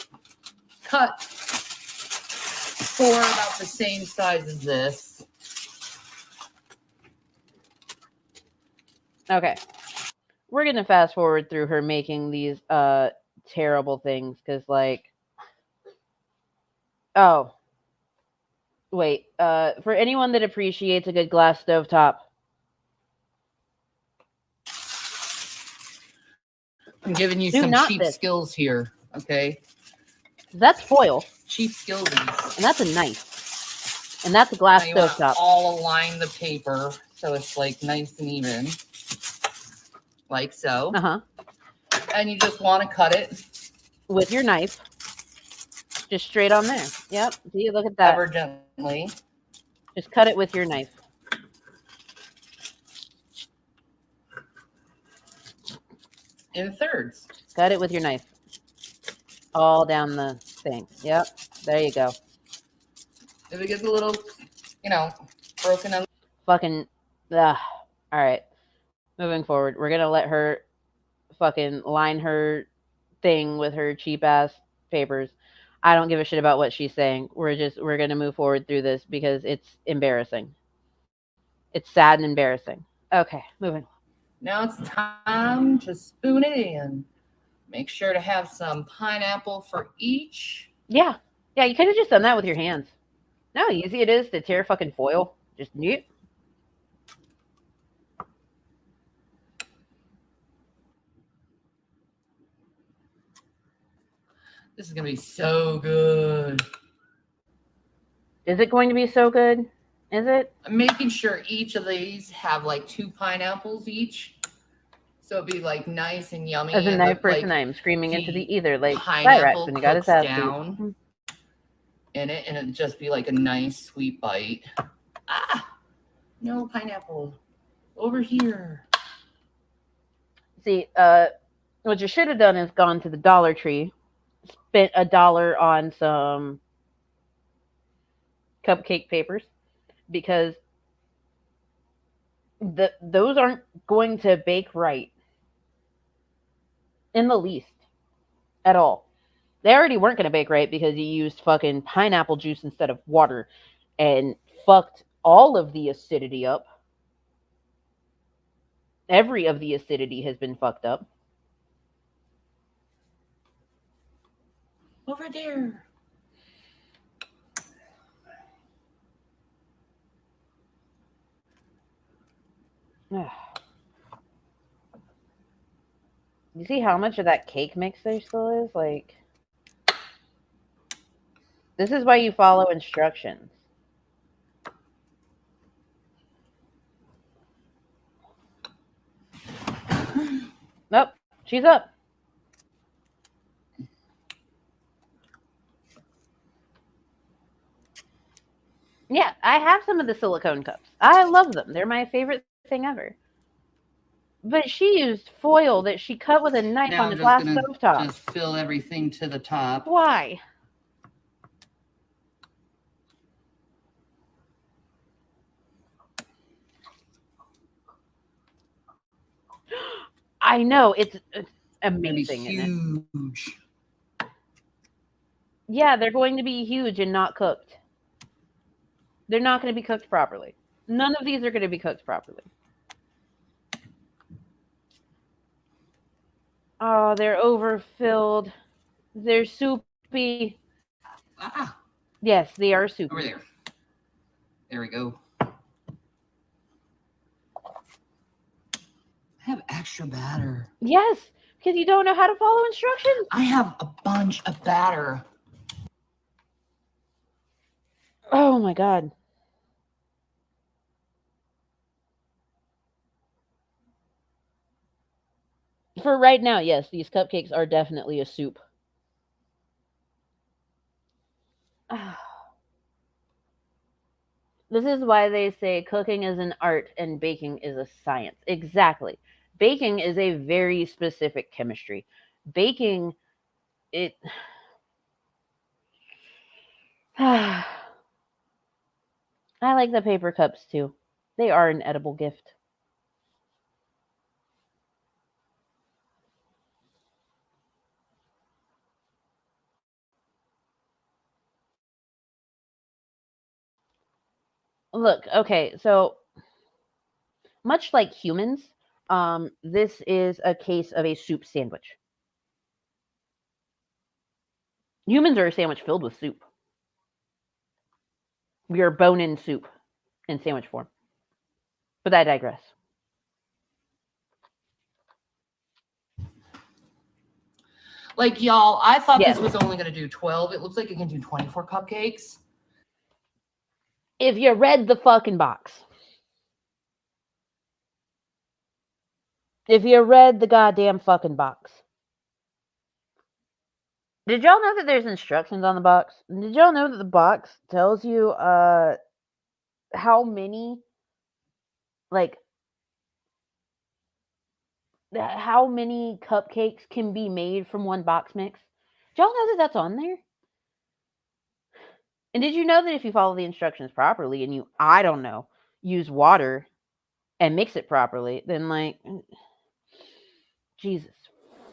cut four about the same size as this. Okay. We're going to fast forward through her making these terrible things because, like, oh, wait. For anyone that appreciates a good glass stovetop, I'm giving you some cheap skills here, okay? That's foil. Cheap skillsies. And that's a knife. And that's a glass stovetop. All align the paper so it's like nice and even. Like so. And you just want to cut it. With your knife. Just straight on there. Yep. See, look at that. Ever gently. Just cut it with your knife. In thirds. Cut it with your knife. All down the thing. Yep. There you go. If it gets a little, broken up. Fucking, all right. Moving forward, we're gonna let her fucking line her thing with her cheap ass papers. I don't give a shit about what she's saying. We're gonna move forward through this because it's embarrassing. It's sad and embarrassing. Okay, moving. Now it's time to spoon it in. Make sure to have some pineapple for each. Yeah, you could have just done that with your hands. Know how easy it is to tear fucking foil. Just neat. This is going to be so good. Is it going to be so good? Is it? I'm making sure each of these have like 2 pineapples each. So it'd be like nice and yummy. As a knife person, I am screaming into the ether like Cyrax when he got his ass down in it, and it'd just be like a nice sweet bite. No pineapple over here. See, what you should have done is gone to the Dollar Tree, spent $1 on some cupcake papers, because Those aren't going to bake right in the least at all. They already weren't going to bake right because you used fucking pineapple juice instead of water and fucked all of the acidity up. Every of the acidity has been fucked up. Over there. You see how much of that cake mix there still is? Like, this is why you follow instructions. Nope, she's up. Yeah, I have some of the silicone cups. I love them. They're my favorite thing ever. But she used foil that she cut with a knife Now on I'm the just glass gonna stovetop. just fill everything to the top. Why? I know it's amazing, isn't it? Huge. Yeah, they're going to be huge and not cooked. They're not going to be cooked properly. None of these are going to be cooked properly. Oh, they're overfilled. They're soupy. Ah, Yes, they are soupy. over there. There we go. I have extra batter. Yes, because you don't know how to follow instructions. I have a bunch of batter. Oh my god. For right now, yes, these cupcakes are definitely a soup. This is why they say cooking is an art and baking is a science. Exactly. Baking is a very specific chemistry. Baking, it. I like the paper cups too. They are an edible gift. Look, okay, so much like humans, this is a case of a soup sandwich. Humans are a sandwich filled with soup. We are bone in soup in sandwich form. But I digress. Like, y'all, I thought Yes. this was only going to do 12. It looks like it can do 24 cupcakes. If you read the fucking box. If you read the goddamn fucking box. Did y'all know that there's instructions on the box? Did y'all know that the box tells you how many like how many cupcakes can be made from one box mix? Did y'all know that that's on there? And did you know that if you follow the instructions properly and you, I don't know, use water and mix it properly, then like, Jesus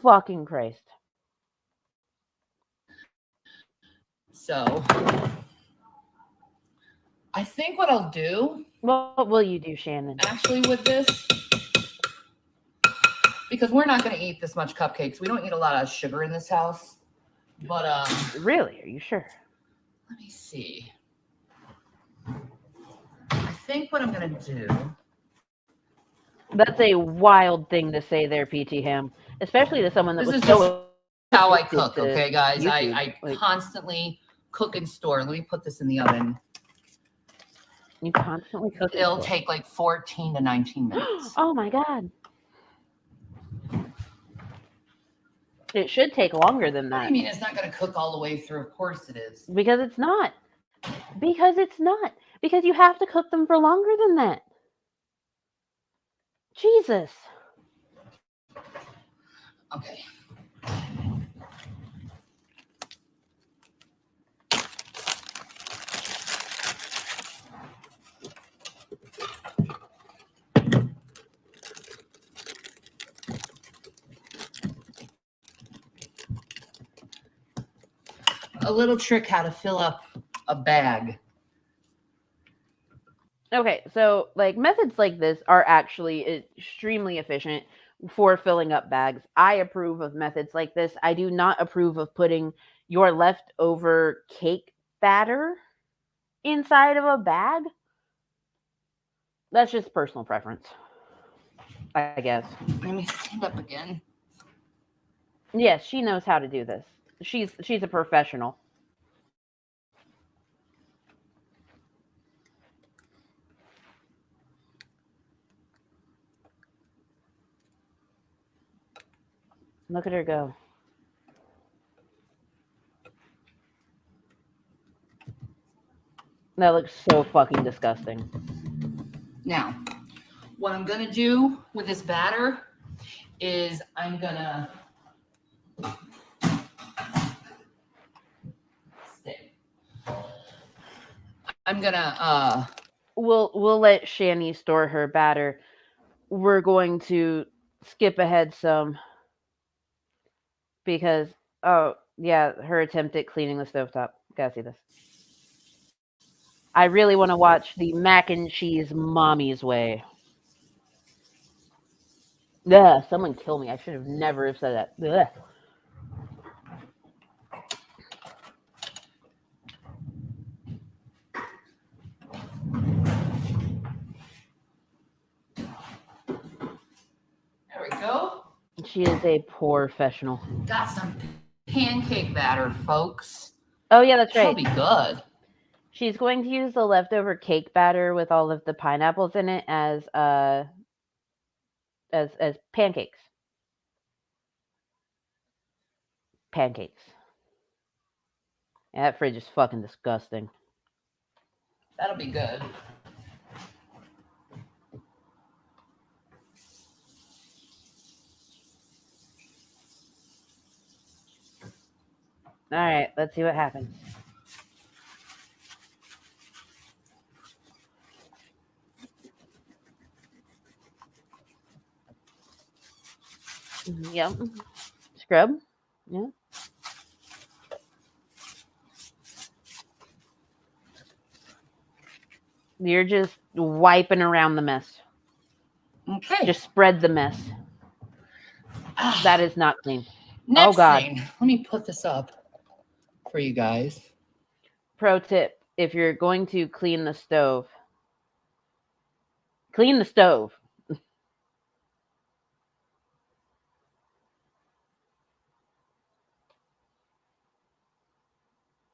fucking Christ. So, I think what I'll do. What will you do, Shannon? Actually, with this, because we're not going to eat this much cupcakes. We don't eat a lot of sugar in this house. But, really? Are you sure? let me see. I think what I'm going to do. That's a wild thing to say there, PT Ham, especially to someone that This was is so how I cook, okay, guys? YouTube. I Like, constantly cook and store. Let me put this in the oven. you constantly cook. It'll take like 14 to 19 minutes. Oh my god. It should take longer than What that. do you mean it's not going to cook all the way through? Of course it is. Because it's not. Because it's not. Because you have to cook them for longer than that. Jesus. Okay. a little trick how to fill up a bag. Okay, so like methods like this are actually extremely efficient for filling up bags. I approve of methods like this. I do not approve of putting your leftover cake batter inside of a bag. That's just personal preference, I guess. Let me stand up again. Yes, she knows how to do this. She's a professional. Look at her go. That looks so fucking disgusting. Now, what I'm gonna do with this batter is I'm gonna I'm gonna We'll let Shanny store her batter. We're going to skip ahead some because oh yeah, her attempt at cleaning the stovetop. Gotta see this. I really want to watch the mac and cheese mommy's way. Ugh, someone kill me. I should have never have said that. Ugh. there we go. She is a professional. Got some pancake batter, folks. Oh yeah, that's That'll right. be good. She's going to use the leftover cake batter with all of the pineapples in it as pancakes. Pancakes. Yeah, that fridge is fucking disgusting. That'll be good. All right, let's see what happens. Yep. Scrub. Yeah. You're just wiping around the mess. Okay. Just spread the mess. That is not clean. Next Oh God. thing, let me put this up for you guys. Pro tip: if you're going to clean the stove, clean the stove.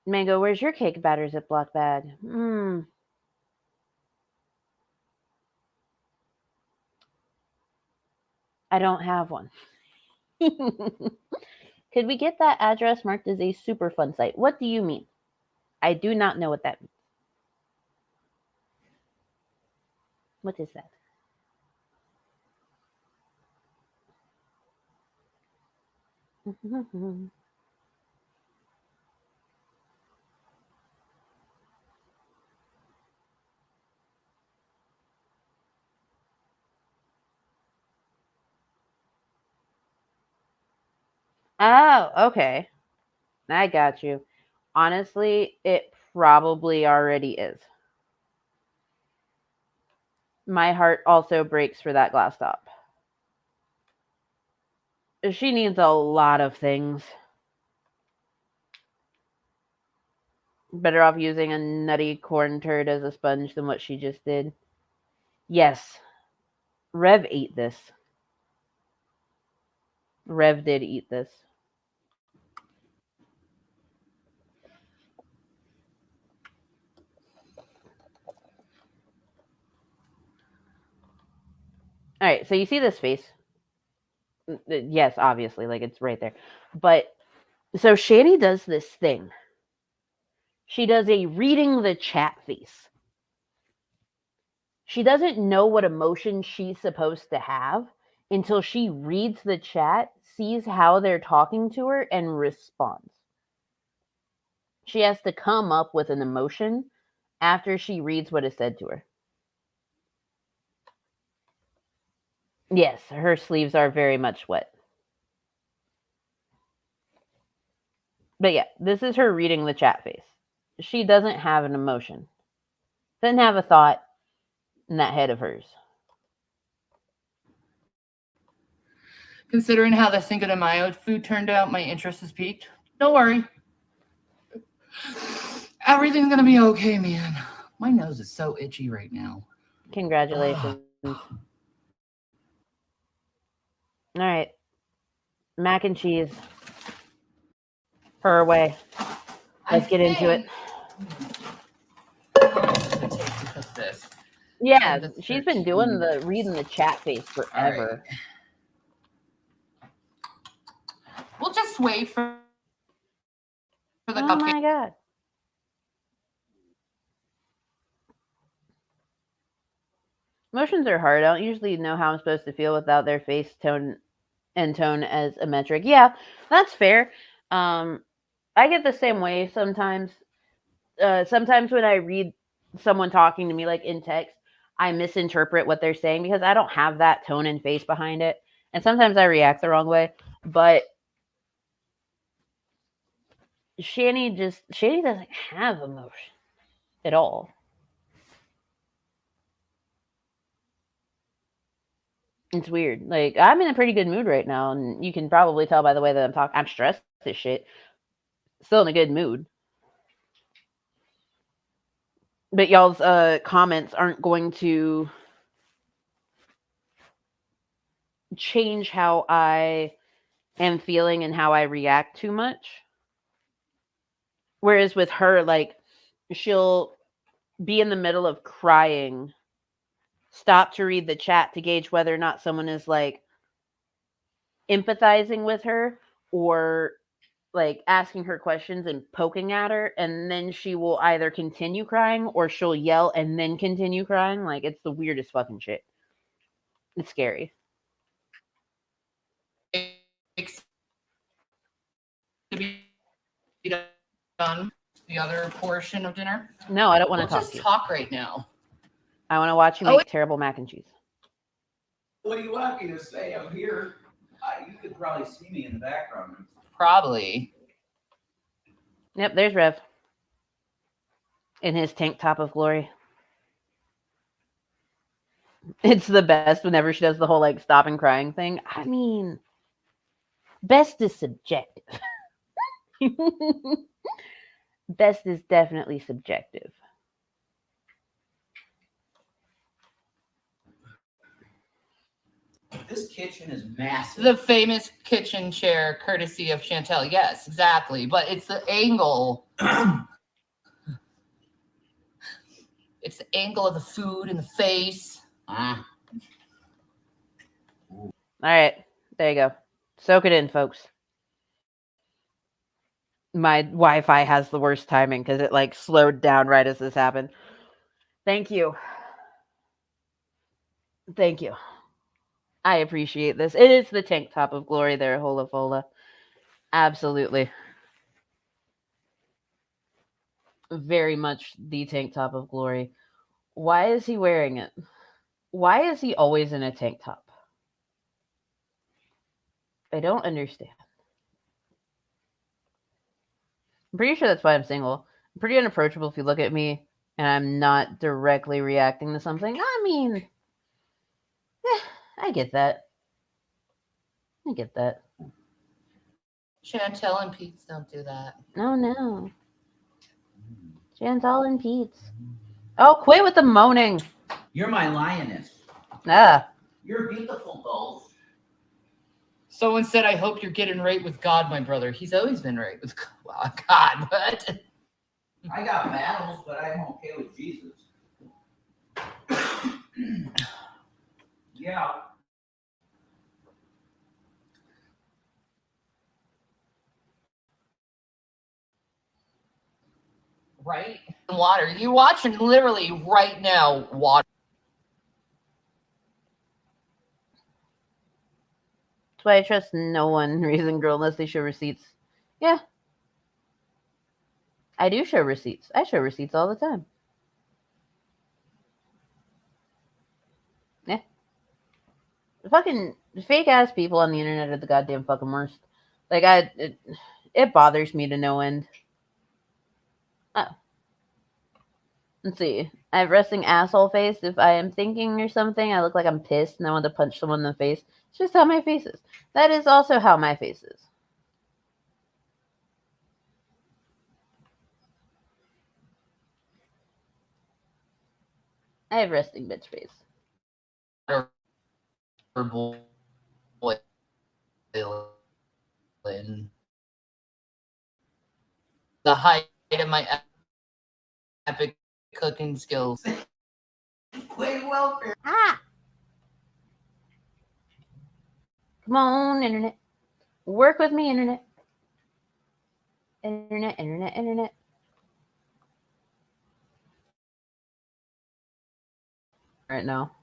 Mango, where's your cake batter Ziploc bag? I don't have one. Could we get that address marked as a super fun site? What do you mean? I do not know what that means. What is that? Oh, okay. I got you. Honestly, it probably already is. My heart also breaks for that glass top. She needs a lot of things. Better off using a nutty corn turd as a sponge than what she just did. Yes, Rev ate this. Rev did eat this. All right, so you see this face. Yes, obviously, like it's right there. But so Shanny does this thing. She does a reading the chat face. She doesn't know what emotion she's supposed to have until she reads the chat, sees how they're talking to her, and responds. She has to come up with an emotion after she reads what is said to her. Yes, her sleeves are very much wet. But yeah, this is her reading the chat face. She doesn't have an emotion, doesn't have a thought in that head of hers. Considering how the Cinco de Mayo food turned out, my interest is peaked. Don't worry. Everything's gonna be okay, man. My nose is so itchy right now. Congratulations. All right. Mac and cheese. Her way. Let's get into it. How long is it take to cook this? Yeah, she's been doing the reading the chat face forever. Right. We'll just wait for the Oh cupcake. my god. Emotions are hard. I don't usually know how I'm supposed to feel without their face tone and tone as a metric. Yeah, that's fair. I get the same way sometimes. Sometimes when I read someone talking to me like in text, I misinterpret what they're saying because I don't have that tone and face behind it. And sometimes I react the wrong way. But Shanny doesn't have emotion at all. It's weird. Like I'm in a pretty good mood right now, and you can probably tell by the way that I'm talking. I'm stressed as shit. Still in a good mood. But y'all's comments aren't going to change how I am feeling and how I react too much. Whereas with her, like, she'll be in the middle of crying, stop to read the chat to gauge whether or not someone is like empathizing with her or like asking her questions and poking at her, and then she will either continue crying or she'll yell and then continue crying. Like, it's the weirdest fucking shit. It's scary. To be done the other portion of dinner. No, I don't want to We'll talk to just you. talk right now. I want to watch you make terrible mac and cheese. What do you want me to say? I'm here. You could probably see me in the background. Probably. Yep, there's Rev. In his tank top of glory. It's the best whenever she does the whole like stop and crying thing. I mean, best is subjective. Best is definitely subjective. This kitchen is massive. The famous kitchen chair, courtesy of Chantel. Yes, exactly. But it's the angle. It's the angle of the food and the face. Ah. All right, there you go. Soak it in, folks. My Wi-Fi has the worst timing because it like slowed down right as this happened. Thank you. Thank you. I appreciate this. It is the tank top of glory there, Hola Fola. Absolutely. Very much the tank top of glory. Why is he wearing it? Why is he always in a tank top? I don't understand. I'm pretty sure that's why I'm single. I'm pretty unapproachable if you look at me and I'm not directly reacting to something. I mean, I get that. I get that. Chantel and Pete's don't do that. Oh no. Chantal and Pete's. Oh, quit with the moaning. You're my lioness. Ah. You're beautiful, dolls. Someone said, I hope you're getting right with God, my brother. He's always been right with God, but I got battles, but I'm okay with Jesus. Yeah. right? Water. You're watching literally right now water. That's why I trust no one raising girl unless they show receipts. Yeah. I do show receipts. I show receipts all the time. Yeah. The fucking fake ass people on the internet are the goddamn fucking worst. Like It bothers me to no end. Oh. Let's see. I have resting asshole face. If I am thinking or something, I look like I'm pissed and I want to punch someone in the face. It's just how my face is. That is also how my face is. I have resting bitch face. The height of my epic cooking skills. Play welfare. Ah! Come on, internet. Work with me, internet. Internet. Right now.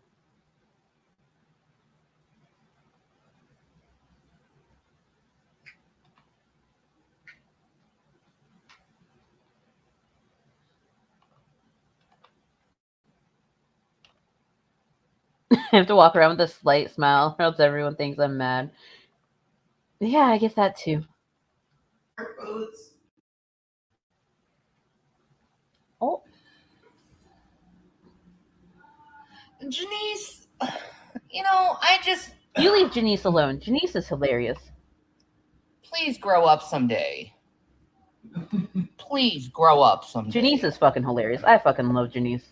I have to walk around with a slight smile, or else everyone thinks I'm mad. Yeah, I get that too. Oh. Janice, I just... You leave Janice alone. Janice is hilarious. Please grow up someday. Please grow up someday. Janice is fucking hilarious. I fucking love Janice.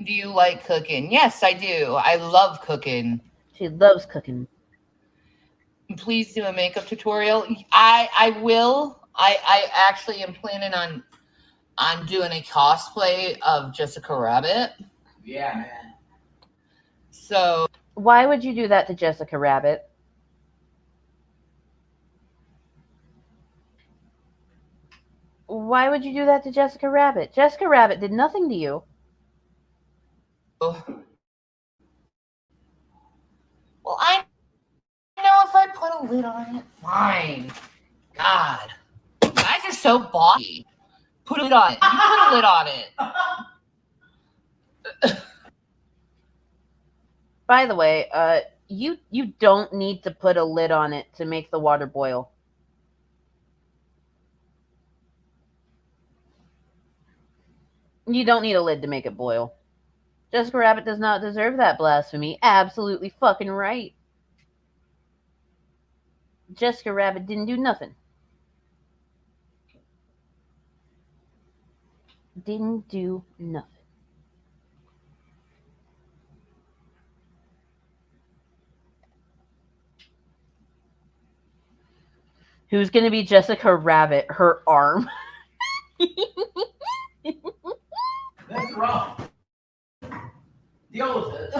Do you like cooking? Yes, I do. I love cooking. She loves cooking. Please do a makeup tutorial. I will. I actually am planning on doing a cosplay of Jessica Rabbit. Yeah, man. So Why would you do that to Jessica Rabbit? Why would you do that to Jessica Rabbit? Jessica Rabbit did nothing to you. well, I know if I put a lid on it, fine. God, guys are so bossy. Put a lid on it. You put a lid on it. By the way, you don't need to put a lid on it to make the water boil. You don't need a lid to make it boil. Jessica Rabbit does not deserve that blasphemy. Absolutely fucking right. Jessica Rabbit didn't do nothing. Didn't do nothing. Who's going to be Jessica Rabbit? Her arm. That's wrong. Deal with it.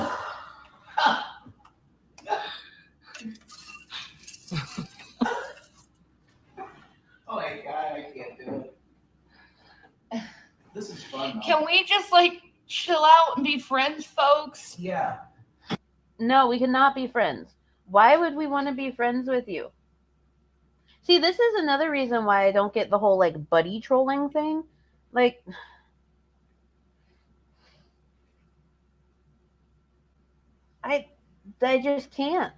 Oh my god, I can't do it. This is fun. Though. Can we just chill out and be friends, folks? Yeah. No, we cannot be friends. Why would we want to be friends with you? See, this is another reason why I don't get the whole buddy trolling thing. I just can't.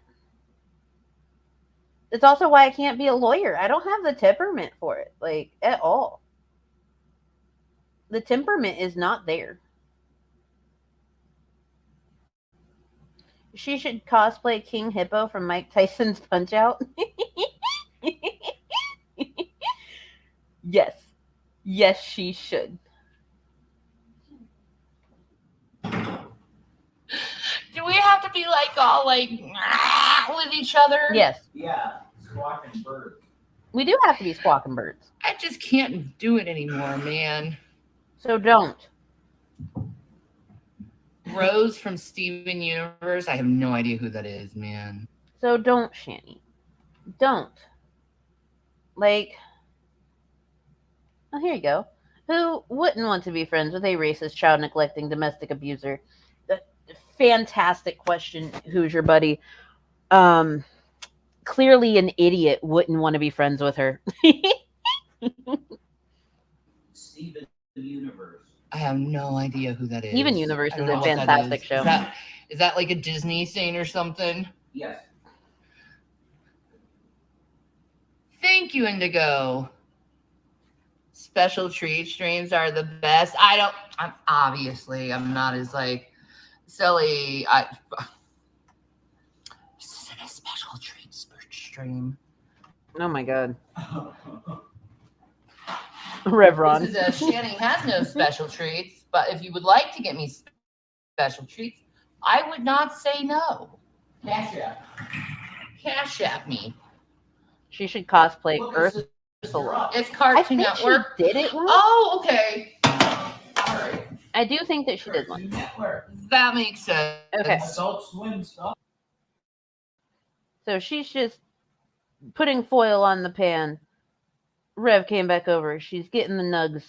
It's also why I can't be a lawyer. I don't have the temperament for it, at all. The temperament is not there. She should cosplay King Hippo from Mike Tyson's Punch-Out. Yes. Yes, she should. Do we have to be all with each other? Yes. Yeah. Squawking bird. We do have to be squawking birds. I just can't do it anymore, man. So don't. Rose from Steven Universe. I have no idea who that is, man. So don't, Shanny. Don't. Oh, here you go. Who wouldn't want to be friends with a racist, child neglecting, domestic abuser? Fantastic question, Hoosier buddy. Clearly an idiot wouldn't want to be friends with her. Steven Universe. I have no idea who that is. Steven Universe I is don't know a what that fantastic is. show. Is that like a Disney thing or something? Yes. Thank you, Indigo. Special treat streams are the best. I'm not as like silly. This isn't a special treat stream. Oh my god. Revron. This is Shanny has no special treats, but if you would like to get me special treats, I would not say no. Cash App. Cash at me. She should cosplay Look, Ursula. It's I Cartoon think Network. she did it once. Oh, okay. All right. I do think that she did Cartoon once. Network. That makes sense. Okay. Adult Swim stuff. So she's just putting foil on the pan. Rev came back over. She's getting the nugs.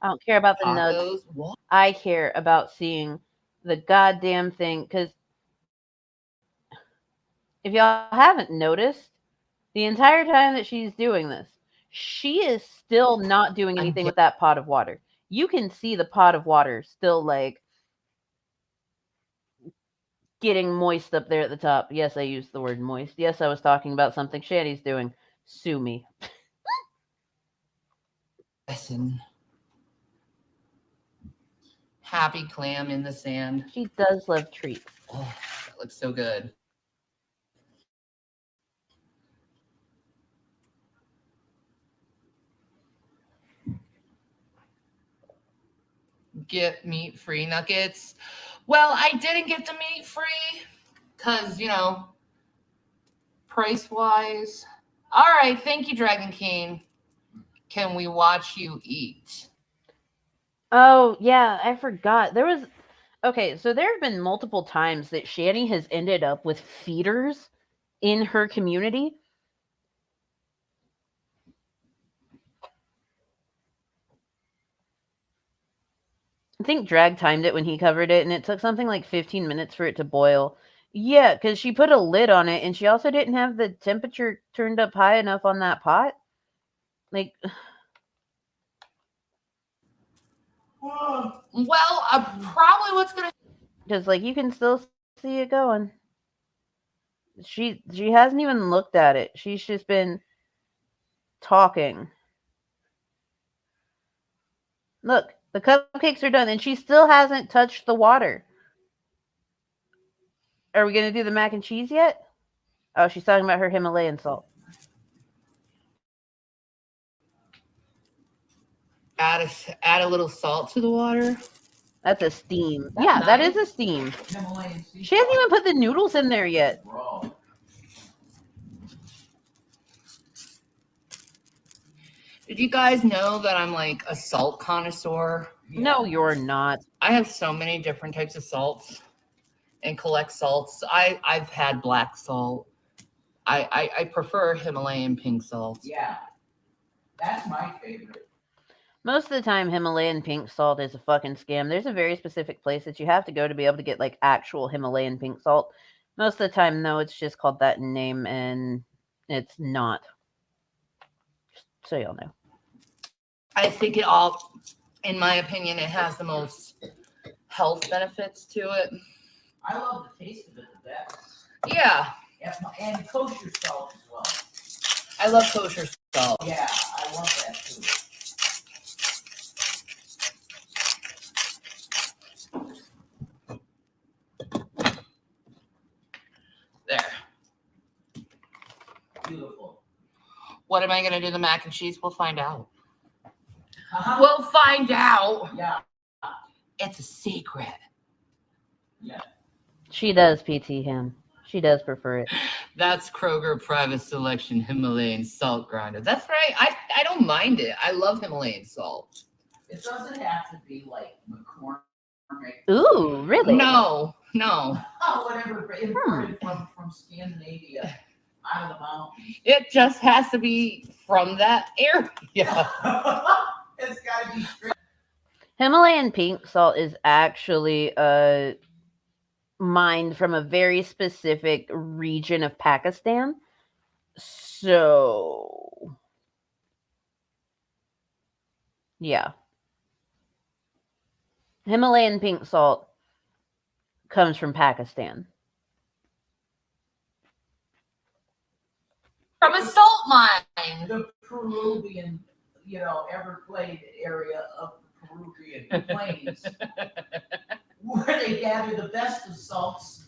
I don't care about the nugs. Tacos. What? I care about seeing the goddamn thing. Because if y'all haven't noticed, the entire time that she's doing this, she is still not doing anything with that pot of water. You can see the pot of water still like getting moist up there at the top. Yes, I used the word moist. Yes, I was talking about something Shanny's doing. Sue me. Listen. Happy clam in the sand. She does love treats. Oh, that looks so good. Get meat-free nuggets. Well, I didn't get the meat-free because, price-wise. All right, thank you, Dragon King. Can we watch you eat? Oh, yeah, I forgot. Okay, so there have been multiple times that Shanny has ended up with feeders in her community. I think Drag timed it when he covered it, and it took something like 15 minutes for it to boil. Yeah, because she put a lid on it, and she also didn't have the temperature turned up high enough on that pot. Like, well, probably what's gonna. because like you can still see it going. She hasn't even looked at it. She's just been talking. Look, the cupcakes are done, and she still hasn't touched the water. Are we going to do the mac and cheese yet? Oh, she's talking about her Himalayan salt. Add a little salt to the water. That's a steam. That's yeah, nice. That is a steam. Himalayan sea She hasn't salt. even put the noodles in there yet. Raw. Did you guys know that I'm like a salt connoisseur? Yeah. No, you're not. I have so many different types of salts and collect salts. I've had black salt. I prefer Himalayan pink salt. Yeah. That's my favorite. Most of the time, Himalayan pink salt is a fucking scam. There's a very specific place that you have to go to be able to get like actual Himalayan pink salt. Most of the time, no, it's just called that in name, and it's not. Just so y'all know. I think in my opinion, it has the most health benefits to it. I love the taste of it the best. Yeah, Yeah, and kosher salt as well. I love kosher salt. Yeah, I love that too. There. Beautiful. What am I going to do the mac and cheese? We'll find out. Uh-huh. We'll find out. Yeah. It's a secret. Yeah. She does PT him. She does prefer it. That's Kroger Private Selection Himalayan Salt Grinder. That's right. I don't mind it. I love Himalayan salt. It doesn't have to be like McCormick. Ooh, really? No. Oh, whatever. Imported from Scandinavia, out of the mountains. It just has to be from that area. It's got to be straight. Himalayan pink salt is actually mined from a very specific region of Pakistan. So, yeah. Himalayan pink salt comes from Pakistan. From a salt mine. line. The Peruvian, Everglade area of the Peruvian plains, where they gather the best of salts.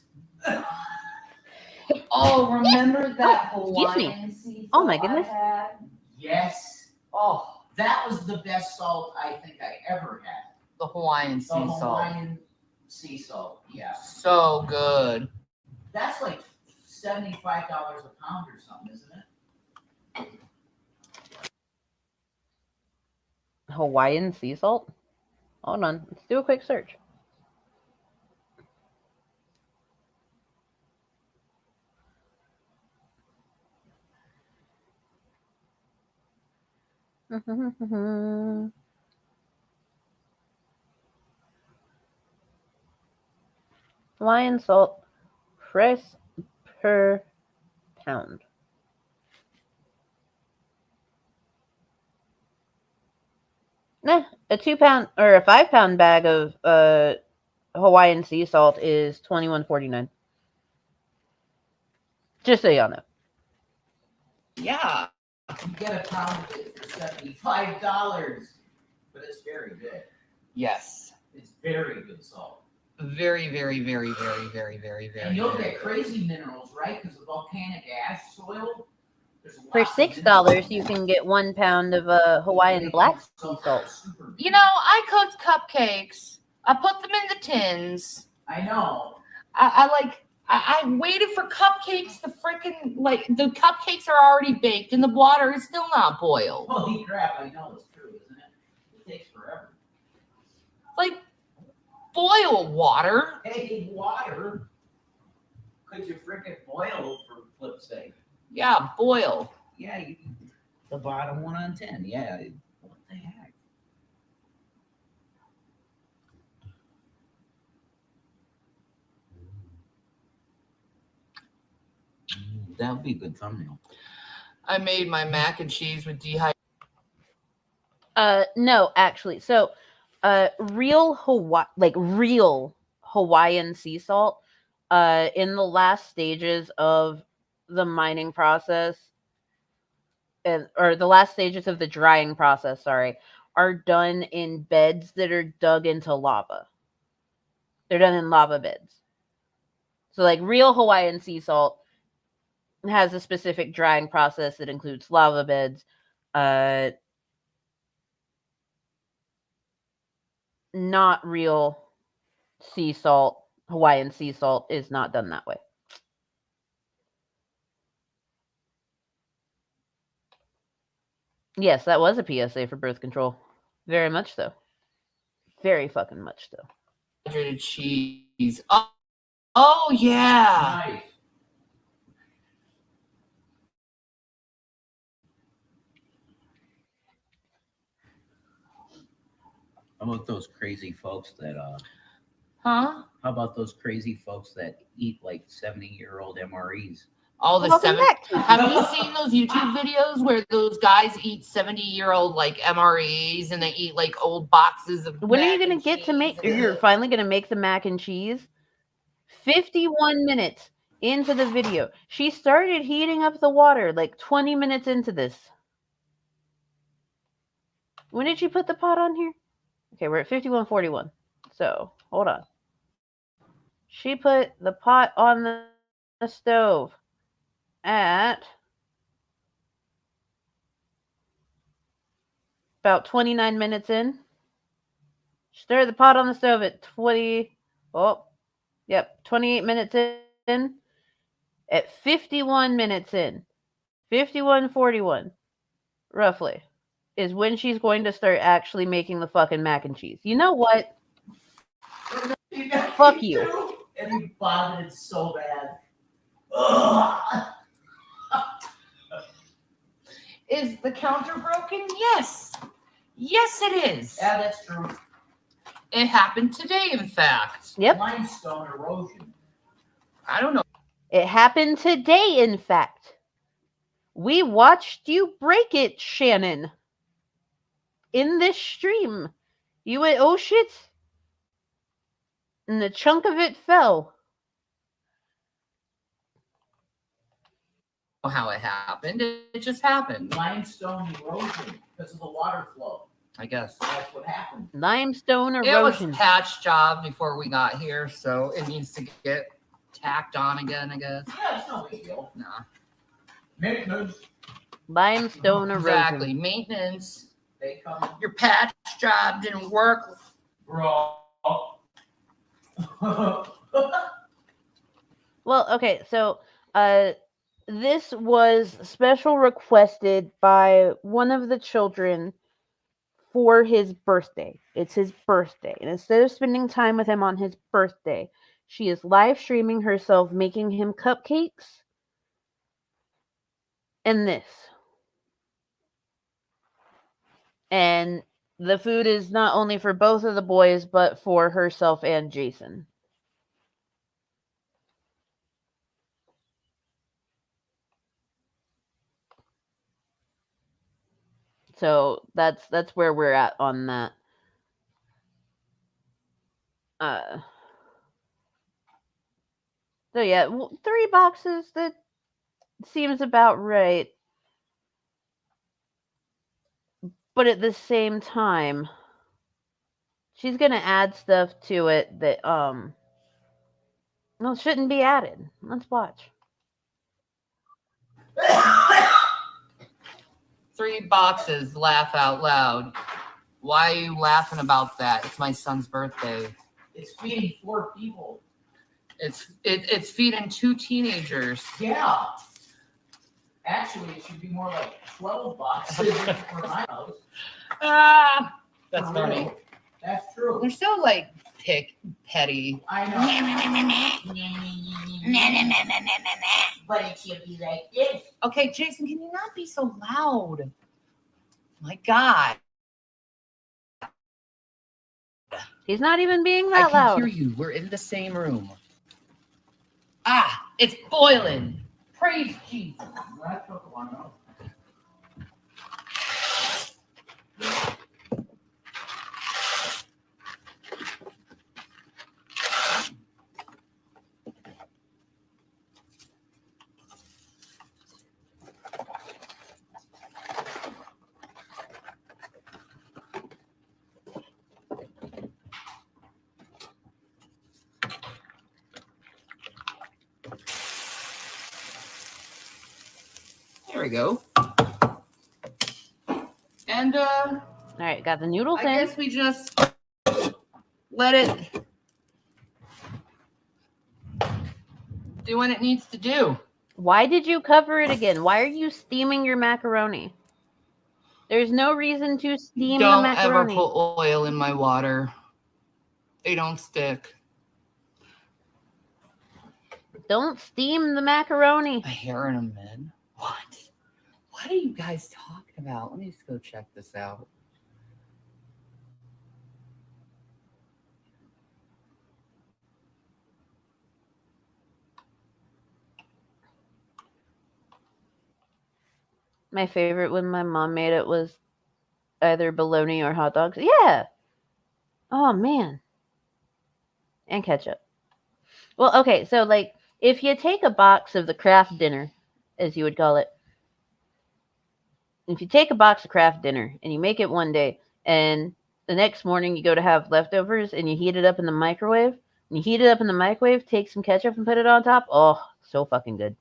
Oh, remember that excuse me. Hawaiian sea Oh my salt I goodness. had? Yes, Oh, that was the best salt I think I ever had. the Hawaiian The sea salt. Hawaiian sea salt, yeah. So good. That's like $75 a pound or something, isn't it? Hawaiian sea salt? Hold on. Let's do a quick search. Hawaiian salt price per pound. Nah, a 2 pound or a 5 pound bag of Hawaiian sea salt is $21.49. Just so y'all know. Yeah. You get a pound of it for $75, but it's very good. Yes. It's very good salt. Very, very, very, very, very, very, very. And you'll very get crazy minerals, right? Because the volcanic ash soil. For $6, you can get 1 pound of Hawaiian black sea salt. You know, I cooked cupcakes. I put them in the tins. I know. I waited for cupcakes. The cupcakes are already baked and the water is still not boiled. Holy crap! I know it's true, isn't it? It takes forever. Like, boil water. Hey, water. Could you frickin' boil for flip's sake? Yeah, boil. Yeah, the bottom 1 on 10. Yeah. What the heck? That would be a good thumbnail. I made my mac and cheese with dehydrated. No, actually. So, real Hawaiian sea salt, in the last stages of the mining process, or the last stages of the drying process, sorry, are done in beds that are dug into lava. They're done in lava beds. So, like, real Hawaiian sea salt has a specific drying process that includes lava beds. Not real sea salt, Hawaiian sea salt, is not done that way. Yes, that was a PSA for birth control. Very much so. Very fucking much so. Hydrated cheese. Oh yeah. Nice. How about those crazy folks that Huh? How about those crazy folks that eat like 70-year-old MREs? All the Welcome 7. back to Have you seen those YouTube videos where those guys eat 70-year-old like MREs and they eat like old boxes of? When are you mac going and to get to cheese make, and- you're finally going to make the mac and cheese? 51 minutes into the video. She started heating up the water like 20 minutes into this. When did she put the pot on here? Okay, we're at 51:41. So, hold on. She put the pot on the stove at about 29 minutes in. Stir the pot on the stove at 28 minutes in. At 51 minutes in, 51:41, roughly, is when she's going to start actually making the fucking mac and cheese. You know what? Fuck you. And he vomited so bad. Ugh. Is the counter broken? Yes. Yes, it is. Yeah, that's true. It happened today, in fact. Yep. Limestone erosion. I don't know. It happened today, in fact. We watched you break it, Shannon. In this stream. You went, oh shit. And the chunk of it fell. how it happened. It just happened. Limestone erosion because of the water flow. I guess. That's what happened. Limestone It erosion. was patch job before we got here, so it needs to get tacked on again, I guess. Yeah, it's no big deal. Nah. Maintenance. Limestone erosion. Exactly. Maintenance. They come. Your patch job didn't work. Bro. Well, okay, so this was special requested by one of the children for his birthday. It's his birthday. And instead of spending time with him on his birthday, she is live streaming herself making him cupcakes and this. And the food is not only for both of the boys, but for herself and Jason. So that's where we're at on that. So yeah, 3 boxes, that seems about right. But at the same time, she's gonna add stuff to it that well, shouldn't be added. Let's watch. 3 boxes, laugh out loud. Why are you laughing about that? It's my son's birthday. It's feeding 4 people. It's feeding 2 teenagers. Yeah. Actually, it should be more like 12 boxes for my house. Ah, that's For funny. real. That's true. They're so like petty. I know. But it should be like this. Okay, Jason, can you not be so loud? My God. He's not even being I that can loud. hear you. We're in the same room. Ah, it's boiling. Praise Jesus. That took a while. There we go. And All right, got the noodles I in. guess we just let it do what it needs to do. Why did you cover it again? Why are you steaming your macaroni? There's no reason to steam the Don't ever macaroni. put oil in my water. They don't stick. Don't steam the macaroni. A hair in a mid? What? What are you guys talking about? Let me just go check this out. My favorite when my mom made it was either bologna or hot dogs. Yeah. Oh man. And ketchup. Well, okay, so like if you take a box of the craft dinner, as you would call it, if you take a box of craft dinner and you make it one day and the next morning you go to have leftovers and you heat it up in the microwave, and you heat it up in the microwave, take some ketchup and put it on top. Oh, so fucking good.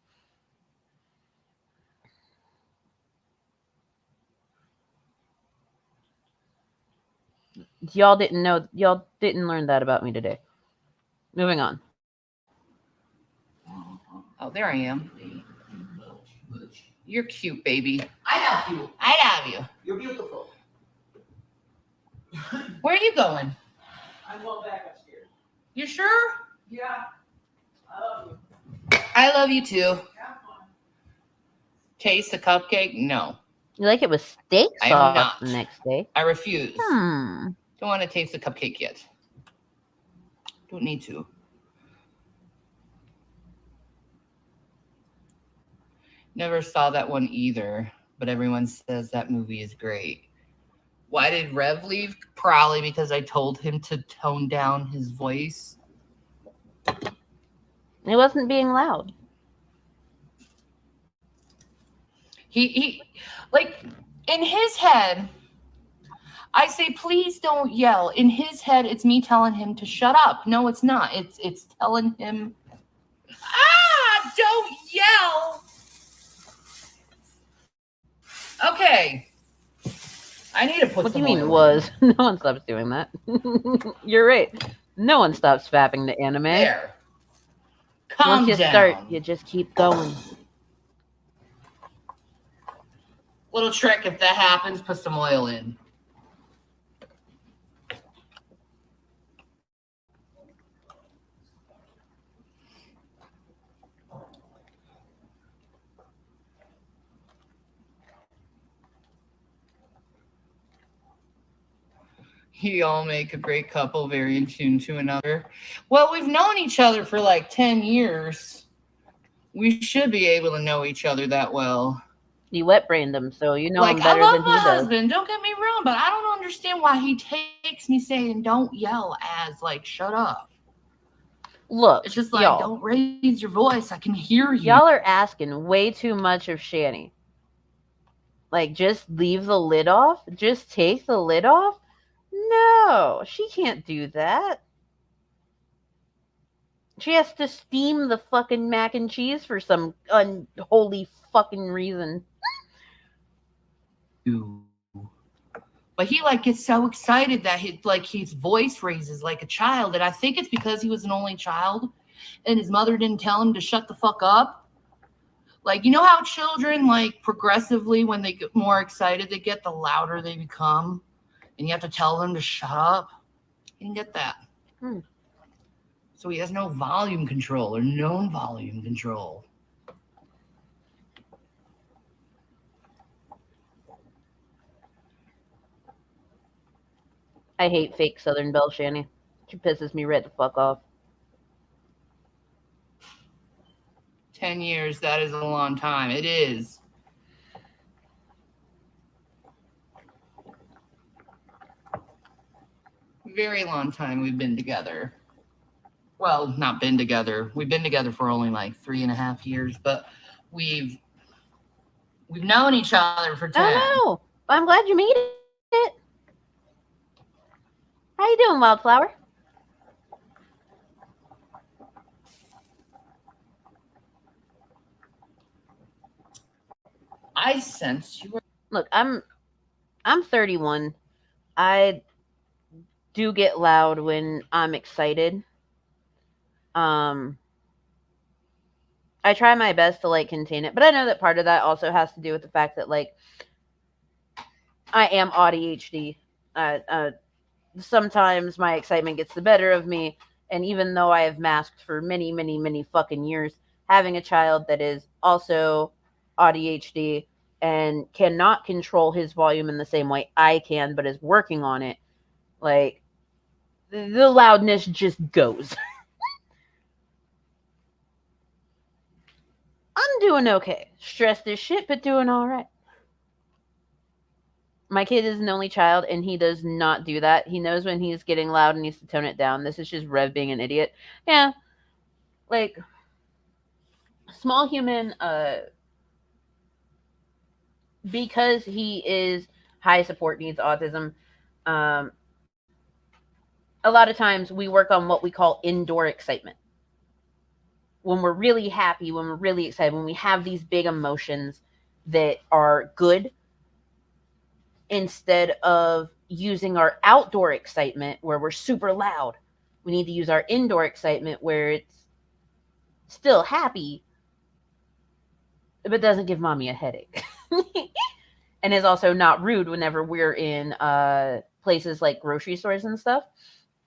Y'all didn't learn that about me today. Moving on. Oh, there I am. You're cute, baby. I have you. I love you. You're beautiful. Where are you going? I'm going back upstairs. You sure? Yeah. I love you. I love you too. Have fun. Taste the cupcake? No. You like it with steak I am sauce not. the next day? I refuse. Hmm. Don't want to taste the cupcake yet. Don't need to. Never saw that one either, but everyone says that movie is great. Why did Rev leave? Probably because I told him to tone down his voice. It wasn't being loud. He like in his head, I say, please don't yell. In his head, it's me telling him to shut up. No, it's not. It's telling him, don't yell. Okay. I need to put What do some you mean oil was? No one stops doing that. You're right. No one stops fapping to anime. There. Once Calm you down. start, you just keep going. Little trick, if that happens, put some oil in. You all make a great couple, very in tune to another. Well, we've known each other for like 10 years. We should be able to know each other that well. You wet brained him, so you know Like, him I better love than he my does. husband, don't get me wrong, but I don't understand why he takes me saying don't yell as like shut up. Look, It's just like, y'all. don't raise your voice. I can hear you. Y'all are asking way too much of Shanny. Like, just leave the lid off? Just take the lid off? No, she can't do that. She has to steam the fucking mac and cheese for some unholy fucking reason. But he like gets so excited that his voice raises like a child, and I think it's because he was an only child, and his mother didn't tell him to shut the fuck up. Like, you know how children like progressively, when they get more excited, they get the louder they become, and you have to tell them to shut up. He didn't get that. So he has no volume control or known volume control. I hate fake Southern Belle Shanny. She pisses me right the fuck off. 10 years, that is a long time. It is. Very long time we've been together. Well, not been together. We've been together for only like 3.5 years, but we've known each other for 10. I know. I'm glad you made it. How you doing, Wildflower? I sense you were. Look, I'm 31. I do get loud when I'm excited. I try my best to like contain it, but I know that part of that also has to do with the fact that like I am ADHD. Sometimes my excitement gets the better of me, and even though I have masked for many, many, many fucking years, having a child that is also ADHD and cannot control his volume in the same way I can, but is working on it, like the loudness just goes. I'm doing okay. Stressed as shit, but doing all right. My kid is an only child, and he does not do that. He knows when he's getting loud and needs to tone it down. This is just Rev being an idiot. Yeah, like small human. Because he is high support needs autism. Um, a lot of times we work on what we call indoor excitement. When we're really happy, when we're really excited, when we have these big emotions that are good, instead of using our outdoor excitement where we're super loud, we need to use our indoor excitement where it's still happy, but doesn't give mommy a headache. And is also not rude whenever we're in places like grocery stores and stuff.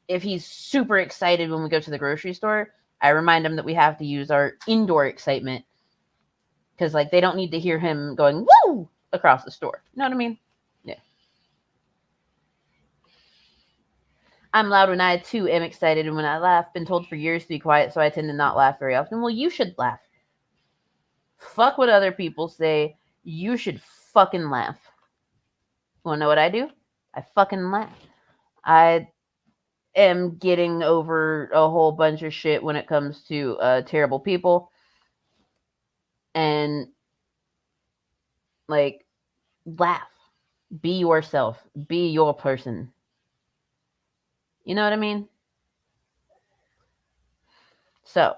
If he's super excited when we go to the grocery store, I remind him that we have to use our indoor excitement because like they don't need to hear him going woo across the store. You know what I mean? Yeah. I'm loud when I too am excited, and when I laugh, been told for years to be quiet, so I tend to not laugh very often. Well, you should laugh. Fuck what other people say. You should fucking laugh. Want to know what I do? I fucking laugh. I am getting over a whole bunch of shit when it comes to terrible people. And Like, laugh. Be yourself. Be your person. You know what I mean? So,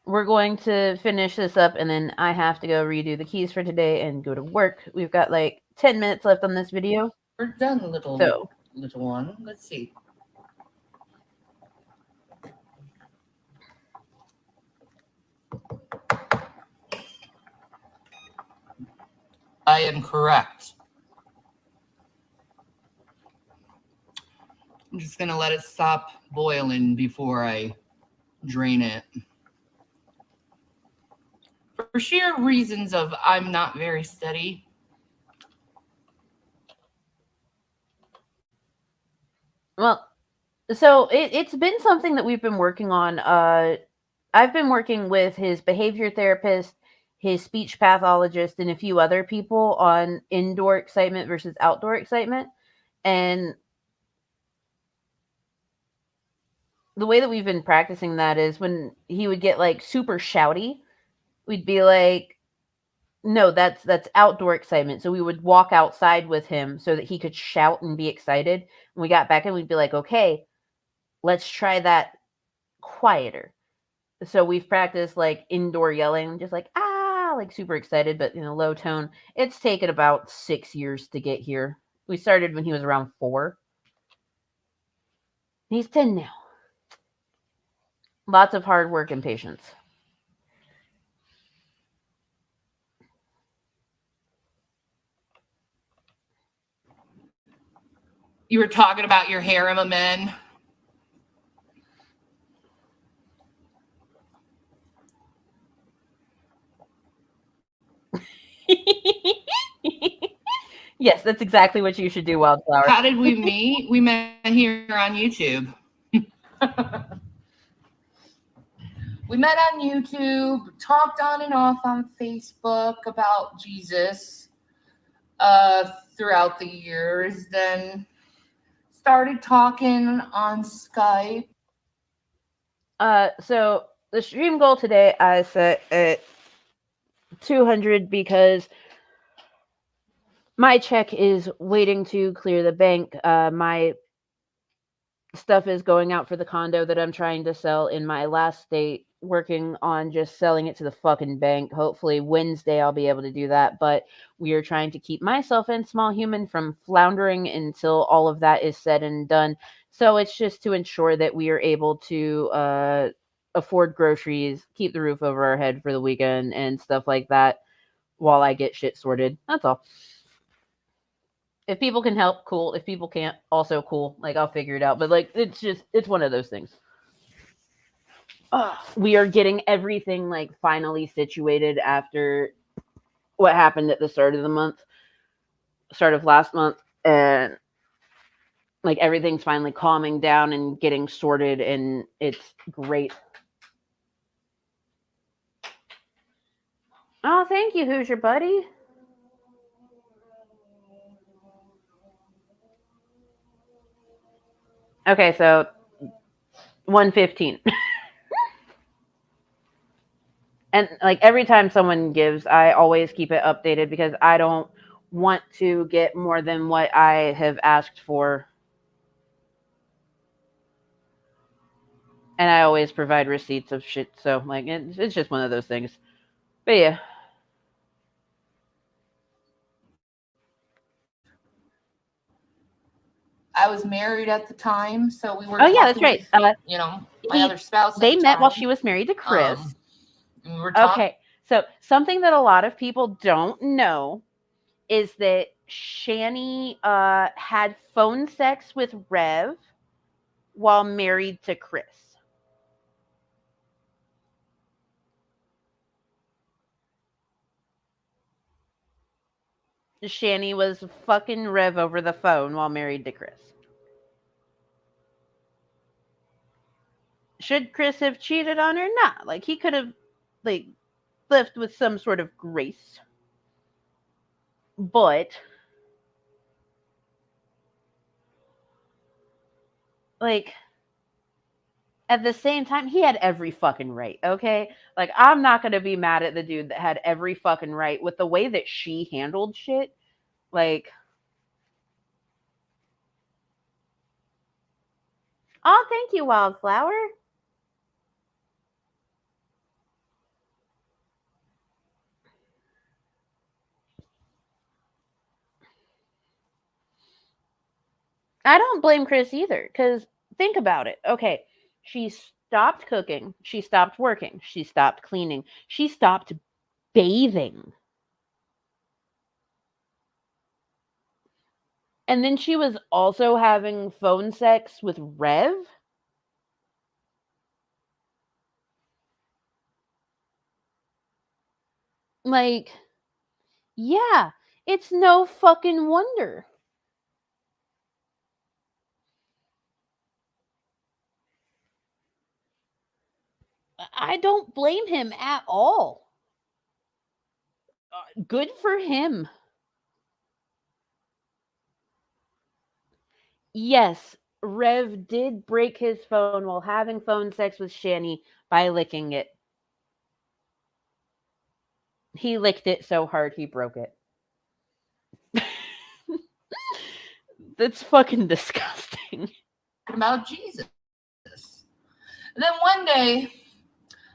we're going to finish this up, and then I have to go redo the keys for today and go to work. We've got like 10 minutes left on this video. We're done, little one. Let's see. I am correct. I'm just going to let it stop boiling before I drain it. For sheer reasons of I'm not very steady. Well, so it's been something that we've been working on. I've been working with his behavior therapist, his speech pathologist, and a few other people on indoor excitement versus outdoor excitement. And the way that we've been practicing that is when he would get like super shouty, we'd be like, no, that's outdoor excitement. So we would walk outside with him so that he could shout and be excited. When we got back in, we'd be like, okay, let's try that quieter. So we've practiced like indoor yelling, just like, ah, like super excited, but low tone. It's taken about 6 years to get here. We started when he was around 4. He's 10 now. Lots of hard work and patience. You were talking about your harem of men. Yes, that's exactly what you should do, Wildflower. How did we meet? We met here on YouTube. We met on YouTube, talked on and off on Facebook about Jesus throughout the years, then started talking on Skype. So the stream goal today I set at 200 because my check is waiting to clear the bank. My stuff is going out for the condo that I'm trying to sell in my last state, working on just selling it to the fucking bank. Hopefully Wednesday I'll be able to do that, but we are trying to keep myself and Small Human from floundering until all of that is said and done. So it's just to ensure that we are able to afford groceries, keep the roof over our head for the weekend and stuff like that while I get shit sorted. That's all. If people can help, cool. If people can't, also cool. Like, I'll figure it out. But like, it's one of those things. We are getting everything like finally situated after what happened at the start of last month, and like everything's finally calming down and getting sorted, and it's great. Oh, thank you, Hoosier buddy. Okay, so 115. And like every time someone gives, I always keep it updated because I don't want to get more than what I have asked for. And I always provide receipts of shit. So like it's just one of those things. But yeah. I was married at the time, so we were. Oh yeah, that's right. With, my other spouse. They met while she was married to Chris. We were okay, so something that a lot of people don't know is that Shanny had phone sex with Rev while married to Chris. Shanny was fucking Rev over the phone while married to Chris. Should Chris have cheated on her? Nah. Like, he could have, like, left with some sort of grace. But, like, at the same time, he had every fucking right, okay? Like, I'm not gonna be mad at the dude that had every fucking right with the way that she handled shit. Like, oh, thank you, Wildflower. I don't blame Chris either, because think about it. Okay, she stopped cooking, she stopped working, she stopped cleaning, she stopped bathing. And then she was also having phone sex with Rev. Like, yeah, it's no fucking wonder. I don't blame him at all. Good for him. Yes, Rev did break his phone while having phone sex with Shanny by licking it. He licked it so hard he broke it. That's fucking disgusting. About Jesus. And then one day,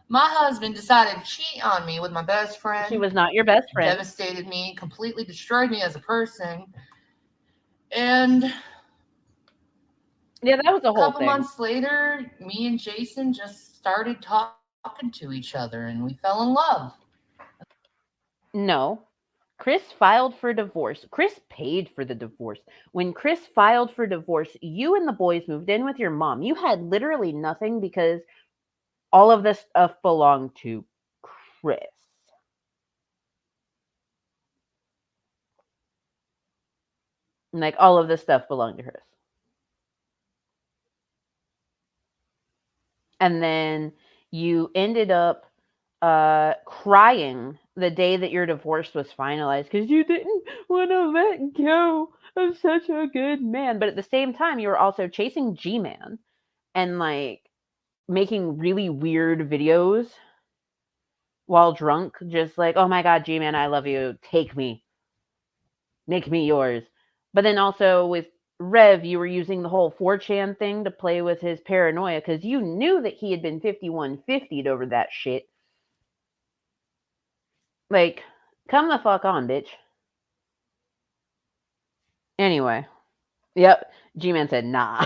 my husband decided to cheat on me with my best friend. She was not your best friend. Devastated me, completely destroyed me as a person. And yeah, that was a a whole couple thing. months later, me and Jason just started talking to each other and we fell in love. No. Chris filed for divorce. Chris paid for the divorce. When Chris filed for divorce, you and the boys moved in with your mom. You had literally nothing because all of this stuff belonged to Chris. Like, all of this stuff belonged to Chris. And then you ended up crying the day that your divorce was finalized because you didn't want to let go of such a good man. But at the same time, you were also chasing G-Man and like making really weird videos while drunk, just like, oh my god, G-Man, I love you, take me, make me yours. But then also with Rev, you were using the whole 4chan thing to play with his paranoia because you knew that he had been 5150'd over that shit. Like, come the fuck on, bitch. Anyway, yep, G-Man said nah.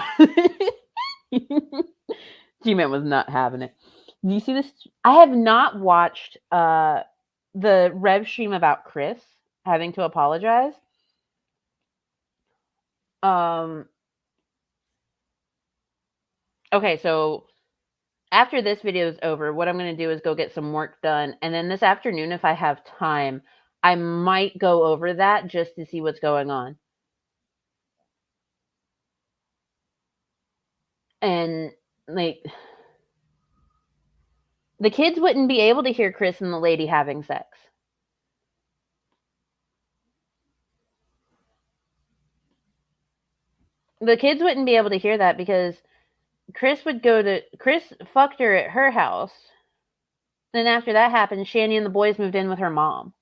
G-Man was not having it. Do you see this? I have not watched the Rev stream about Chris having to apologize. Okay, so after this video is over, what I'm going to do is go get some work done. And then this afternoon, if I have time, I might go over that just to see what's going on. And, like, the kids wouldn't be able to hear Chris and the lady having sex. The kids wouldn't be able to hear that because Chris fucked her at her house. Then after that happened, Shanny and the boys moved in with her mom.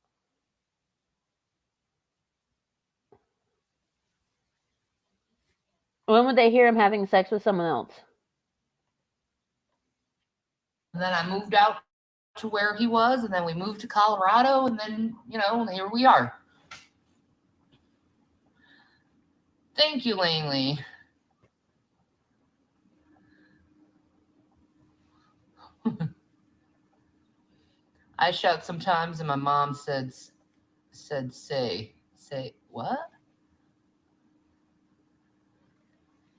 When would they hear him having sex with someone else? And then I moved out to where he was, and then we moved to Colorado, and then, here we are. Thank you, Langley. I shout sometimes, and my mom said, say what?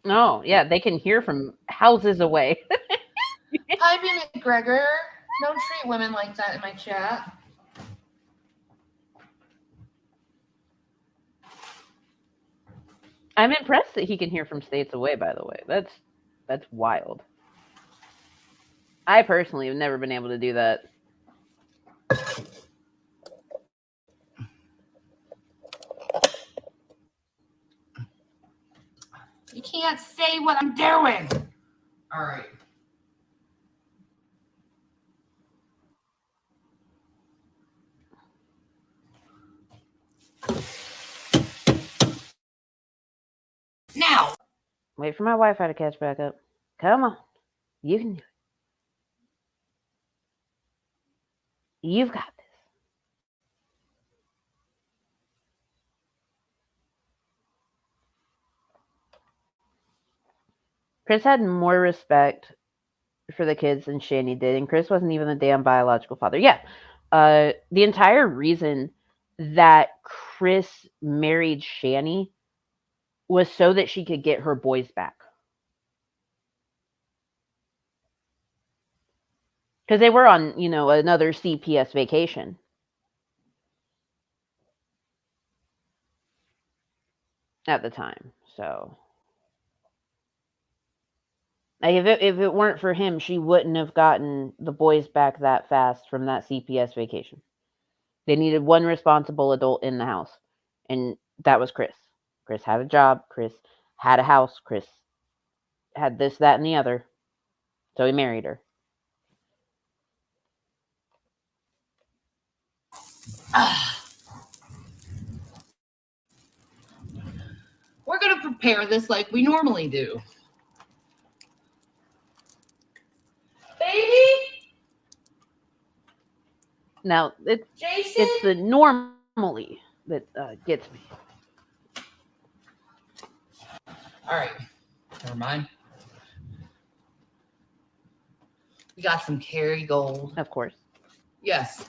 Oh, yeah, they can hear from houses away. Hi, B. McGregor. Don't treat women like that in my chat. I'm impressed that he can hear from states away, by the way. That's wild. I personally have never been able to do that. You can't say what I'm doing. All right. Now. Wait for my Wi-Fi to catch back up. Come on. You can do it. You've got this. Chris had more respect for the kids than Shanny did, and Chris wasn't even the damn biological father. Yeah. The entire reason that Chris married Shanny was so that she could get her boys back. Because they were on, another CPS vacation at the time. So, like, if it weren't for him, she wouldn't have gotten the boys back that fast from that CPS vacation. They needed one responsible adult in the house, and that was Chris. Chris had a job. Chris had a house. Chris had this, that, and the other. So he married her. We're going to prepare this like we normally do. Baby? Now, Jason? it's the normally that gets me. All right. Never mind. We got some Kerrygold. Of course. Yes.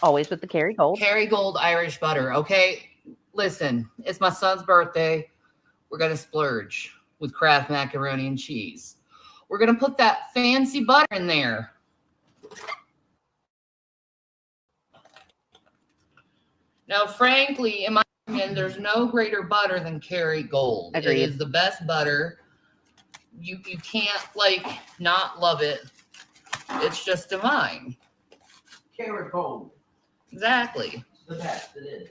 Always with the Kerrygold. Kerrygold Irish butter, okay? Listen, it's my son's birthday. We're going to splurge with Kraft macaroni and cheese. We're going to put that fancy butter in there. Now, frankly, in my opinion, there's no greater butter than Kerrygold. Agreed. It is the best butter. You can't, not love it. It's just divine. Kerrygold. Exactly. It's the best, it is.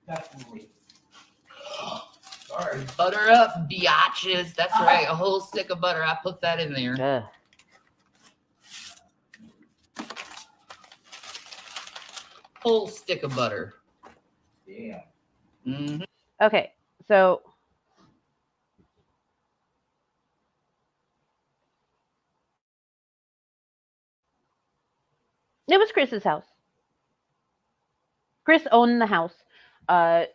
Definitely. Sorry. Butter up, biatches. That's right. A whole stick of butter. I put that in there. Whole stick of butter. Yeah. Mm-hmm. Okay, so it was Chris's house. Chris owned the house.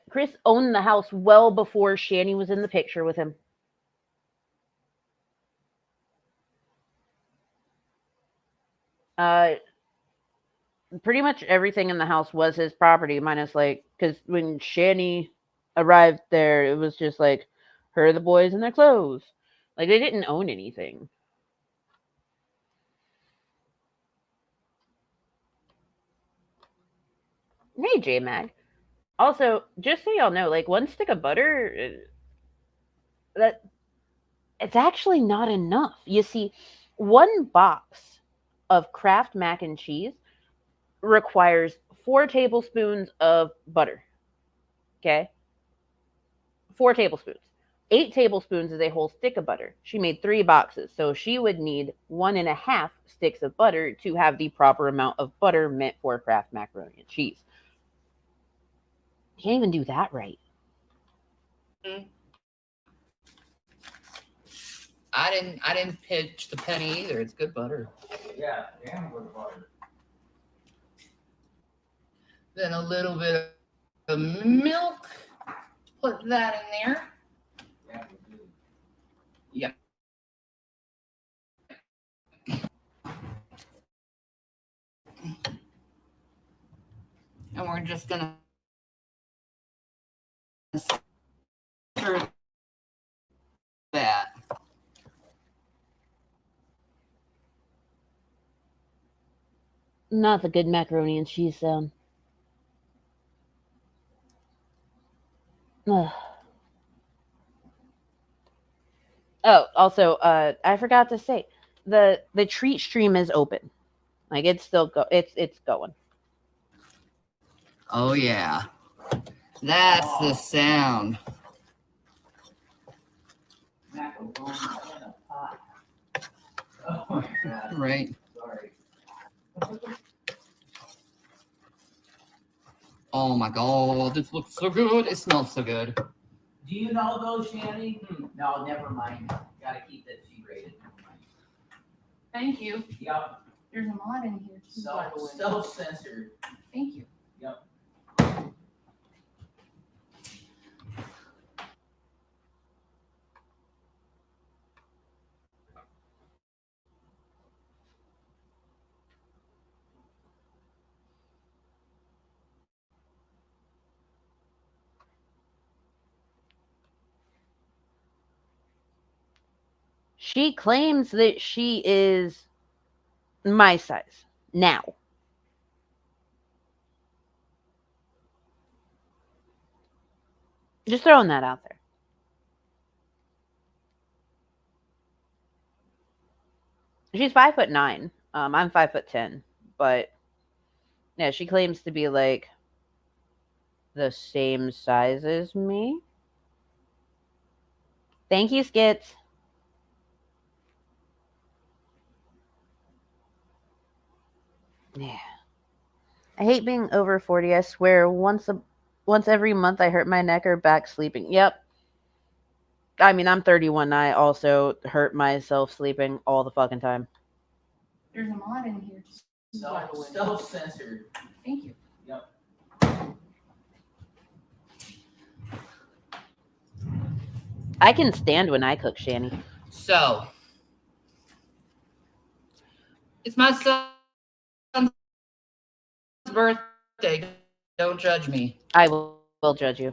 Chris owned the house well before Shanny was in the picture with him. Pretty much everything in the house was his property, minus because when Shanny arrived there, it was just her, the boys, and their clothes. They didn't own anything. Hey, J-Mag. Also, just so y'all know, one stick of butter, that it's actually not enough. You see, one box of Kraft mac and cheese requires 4 tablespoons of butter. Okay? 4 tablespoons. 8 tablespoons is a whole stick of butter. She made 3 boxes, so she would need 1.5 sticks of butter to have the proper amount of butter meant for Kraft macaroni and cheese. Can't even do that right. I didn't pitch the penny either. It's good butter. Yeah, damn good butter. Then a little bit of milk. Put that in there. Yeah, we do. Yep. And we're just gonna stir that. Not the good macaroni and cheese sound. Ugh. Oh, also, I forgot to say, the treat stream is open. It's still it's going. Oh yeah, that's the sound. Macaroni in a pot. Oh my God. Right. Sorry. Oh my God, this looks so good. It smells so good. Do you know those, Shanny? No, never mind. Gotta keep that G-rated. Thank you. Yep. There's a lot in here too, by the way. Self-censored. Thank you. Yep. She claims that she is my size now. Just throwing that out there. She's 5'9". I'm 5'10", but yeah, she claims to be like the same size as me. Thank you, Skits. Yeah. I hate being over 40. I swear, once every month I hurt my neck or back sleeping. Yep. I mean, I'm 31. I also hurt myself sleeping all the fucking time. There's a lot in here too, by the way. Self-censored. Thank you. Yep. I can stand when I cook, Shanny. So, it's my son's birthday. Don't judge me. I will judge you.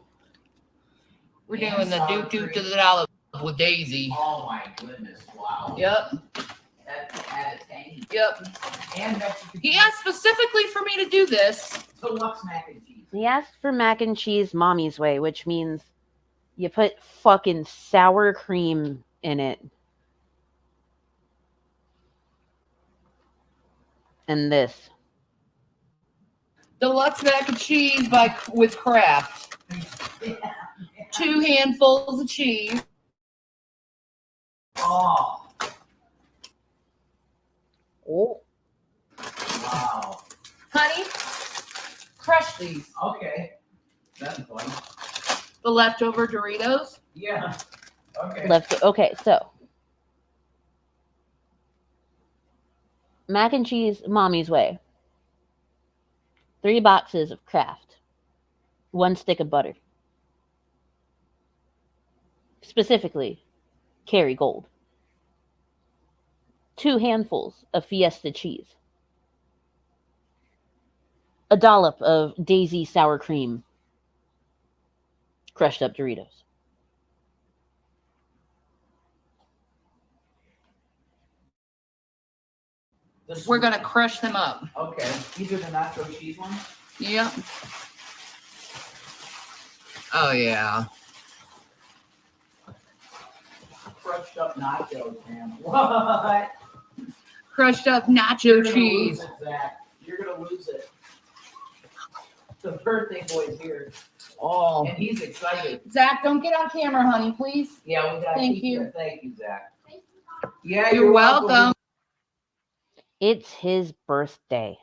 We're doing the doo-doo to the dollar with Daisy. Oh my goodness! Wow. Yep. That had a tangy. Yep. And Mexican. He asked specifically for me to do this. Deluxe mac and cheese. He asked for mac and cheese mommy's way, which means you put fucking sour cream in it. And this. Deluxe mac and cheese with Kraft. Yeah. 2 handfuls of cheese. Oh. Oh. Wow. Honey, crush these. Okay. That's fun. The leftover Doritos. Yeah. Okay. Okay, so mac and cheese mommy's way. 3 boxes of Kraft. 1 stick of butter. Specifically, Kerrygold. 2 handfuls of Fiesta cheese. A dollop of Daisy sour cream. Crushed up Doritos. We're going to crush them up. Okay. These are the nacho cheese ones? Yep. Oh, yeah. Crushed up nachos, man. What? Crushed up You're nacho gonna cheese. lose it, Zach. You're gonna lose it. The birthday boy's here, Oh. and he's excited. Zach, don't get on camera, honey, please. Yeah, we got. Thank you. Thank you, Zach. Yeah, You're welcome. It's his birthday.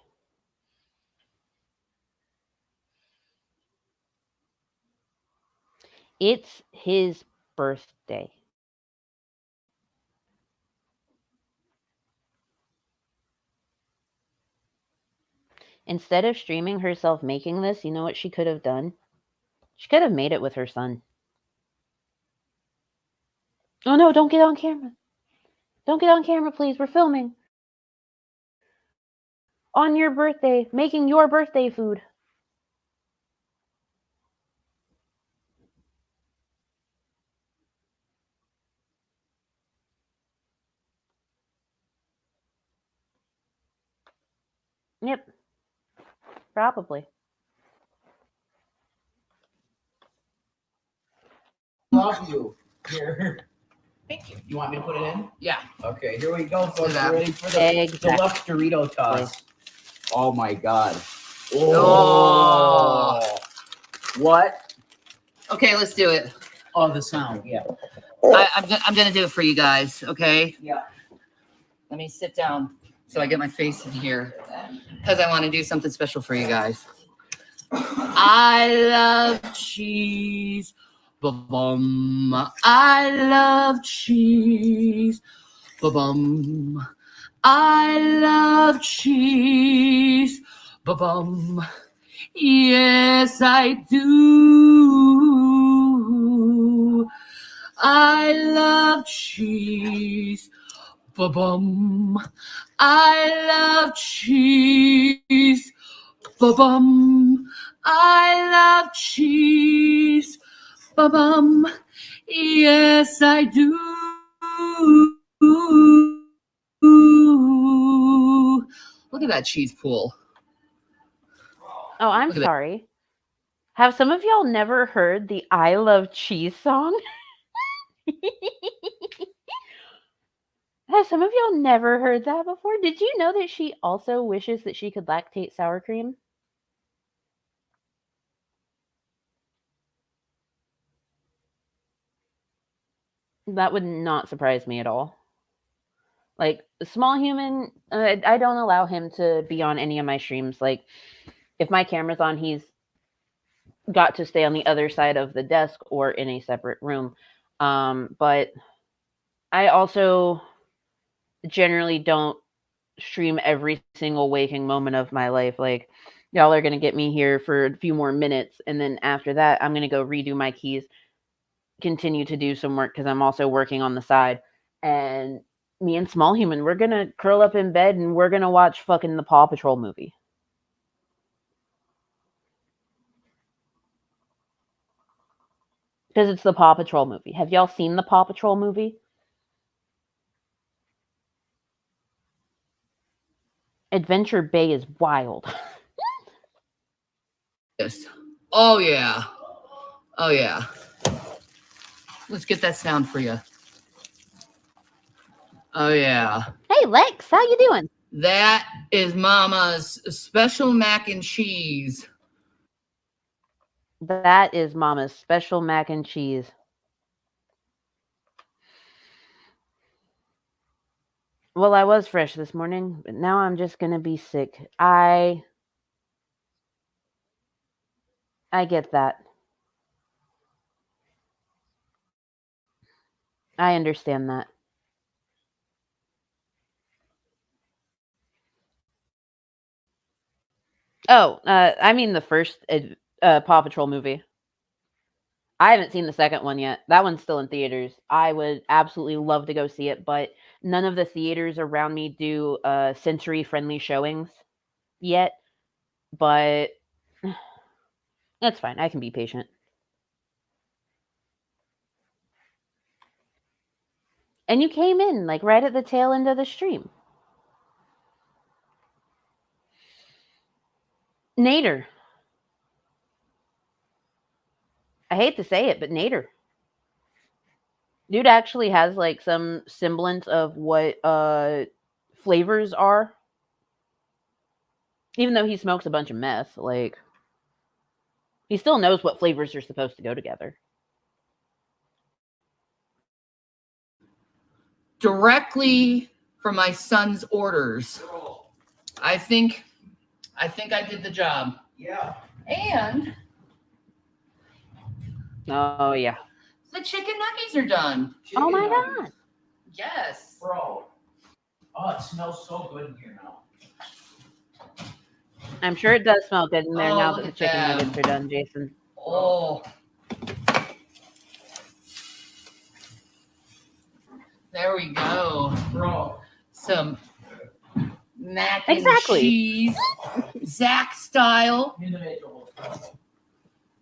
It's his birthday. Instead of streaming herself making this, you know what she could have done? She could have made it with her son. Oh no, don't get on camera. Don't get on camera, please. We're filming. On your birthday, making your birthday food. Yep. Probably. Love you. Here. Thank you. You want me to put it in? Yeah. Okay, here we go, folks. that. Ready for the Exactly. deluxe Dorito toss. Oh my god. Oh. What? Okay, let's do it. Oh, the sound. Yeah. I'm going to do it for you guys, okay? Yeah. Let me sit down so I get my face in here because I want to do something special for you guys. I love cheese Ba-bum. I love cheese. Ba-bum. I love cheese. Ba-bum. Yes, I do. I love cheese. Ba-bum. I love cheese. Ba-bum. I love cheese. Ba-bum. Yes, I do. Look at that cheese pool. Oh, I'm Look at sorry. Have some of y'all never heard the I Love Cheese song? Have some of y'all never heard that before? Did you know that she also wishes that she could lactate sour cream? That would not surprise me at all. Like, small human, I don't allow him to be on any of my streams. Like, if my camera's on, he's got to stay on the other side of the desk or in a separate room. But I also generally don't stream every single waking moment of my life. Like, y'all are going to get me here for a few more minutes. And then after that, I'm going to go redo my keys, continue to do some work because I'm also working on the side. And me and Small Human, we're going to curl up in bed and we're going to watch fucking the Paw Patrol movie. Because it's the Paw Patrol movie. Have y'all seen the Paw Patrol movie? Adventure Bay is wild. this. Oh, yeah. Oh, yeah. Let's get that sound for you. Oh, yeah. Hey, Lex, how you doing? That is Mama's special mac and cheese. That is Mama's special mac and cheese. Well, I was fresh this morning, but now I'm just gonna be sick. I get that. I understand that. Oh, I mean the first Paw Patrol movie. I haven't seen the second one yet. That one's still in theaters. I would absolutely love to go see it, but none of the theaters around me do sensory friendly showings yet. But that's fine. I can be patient. And you came in like right at the tail end of the stream. Nader. I hate to say it, but Nader. Dude actually has like some semblance of what flavors are. Even though he smokes a bunch of meth, like he still knows what flavors are supposed to go together. Directly from my son's orders. I think I did the job. Yeah. And Oh yeah. the chicken nuggets are done. Oh my Chicken nuggets. god. Yes. Bro. Oh, it smells so good in here now. I'm sure it does smell good in there Oh, now look that the at chicken them. nuggets are done, Jason. Oh. There we go. Bro. Some mac Exactly. and cheese. Zach style. Individuals.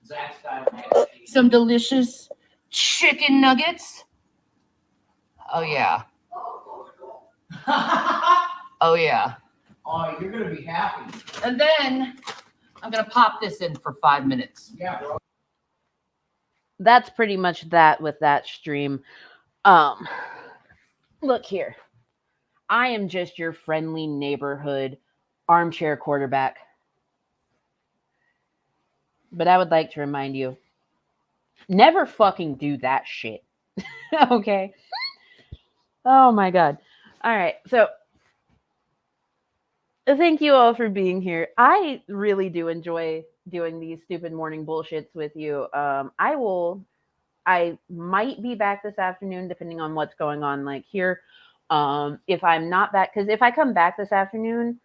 Zach style mac and cheese. Some delicious chicken nuggets. Oh yeah. Oh yeah. Oh, you're gonna be happy. And then I'm gonna pop this in for 5 minutes. Yeah, bro. That's pretty much that with that stream. Look here. I am just your friendly neighborhood armchair quarterback. But I would like to remind you, never fucking do that shit. Okay? Oh my god. All right. So thank you all for being here. I really do enjoy doing these stupid morning bullshits with you. I will I might be back this afternoon, depending on what's going on, like here. If I'm not back, because if I come back this afternoon,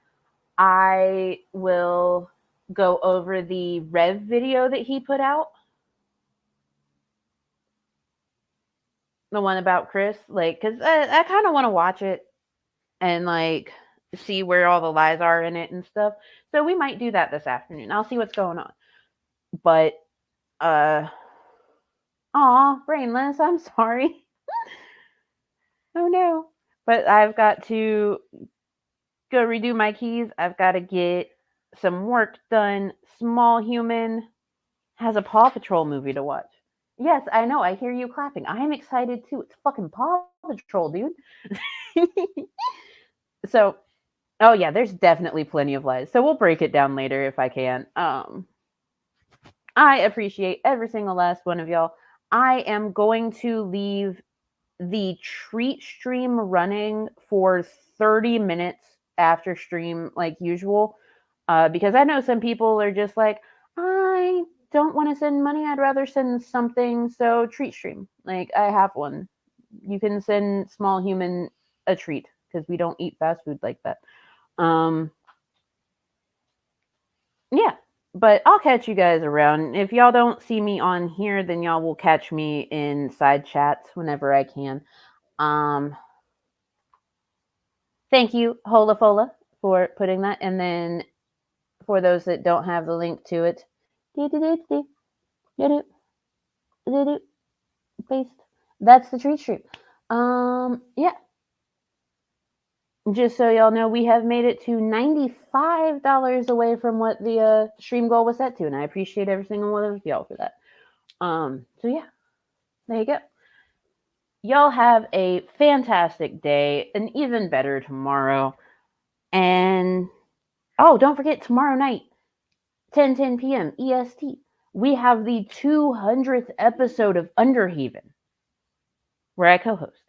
I will go over the Rev video that he put out. The one about Chris, like, because I kind of want to watch it and, like, see where all the lies are in it and stuff. So we might do that this afternoon. I'll see what's going on. But, Brainless, I'm sorry. Oh no. But I've got to go redo my keys. I've got to get some work done. Small Human has a Paw Patrol movie to watch. Yes, I know. I hear you clapping. I am excited too. It's fucking Paw Patrol, dude. So, oh yeah, there's definitely plenty of lies. So we'll break it down later if I can. I appreciate every single last one of y'all. I am going to leave the treat stream running for 30 minutes after stream, like usual, because I know some people are just like, I don't want to send money. I'd rather send something. So treat stream, like I have one. You can send Small Human a treat because we don't eat fast food like that. Yeah, but I'll catch you guys around. If y'all don't see me on here, then y'all will catch me in side chats whenever I can. Thank you, Hola Fola, for putting that. And then for those that don't have the link to it, paste. That's the treat stream. Yeah. Just so y'all know, we have made it to $95 away from what the stream goal was set to, and I appreciate every single one of y'all for that. So yeah, there you go. Y'all have a fantastic day, an even better tomorrow, and oh, don't forget tomorrow night, 10 p.m. EST, we have the 200th episode of Underhaven, where I co-host.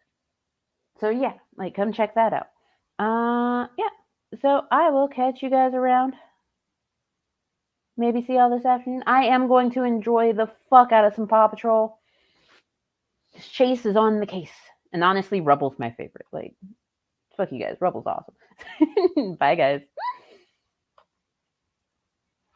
So yeah, like come check that out. Yeah. So I will catch you guys around. Maybe see y'all this afternoon. I am going to enjoy the fuck out of some Paw Patrol. Chase is on the case. And honestly, Rubble's my favorite. Like, fuck you guys. Rubble's awesome. Bye, guys.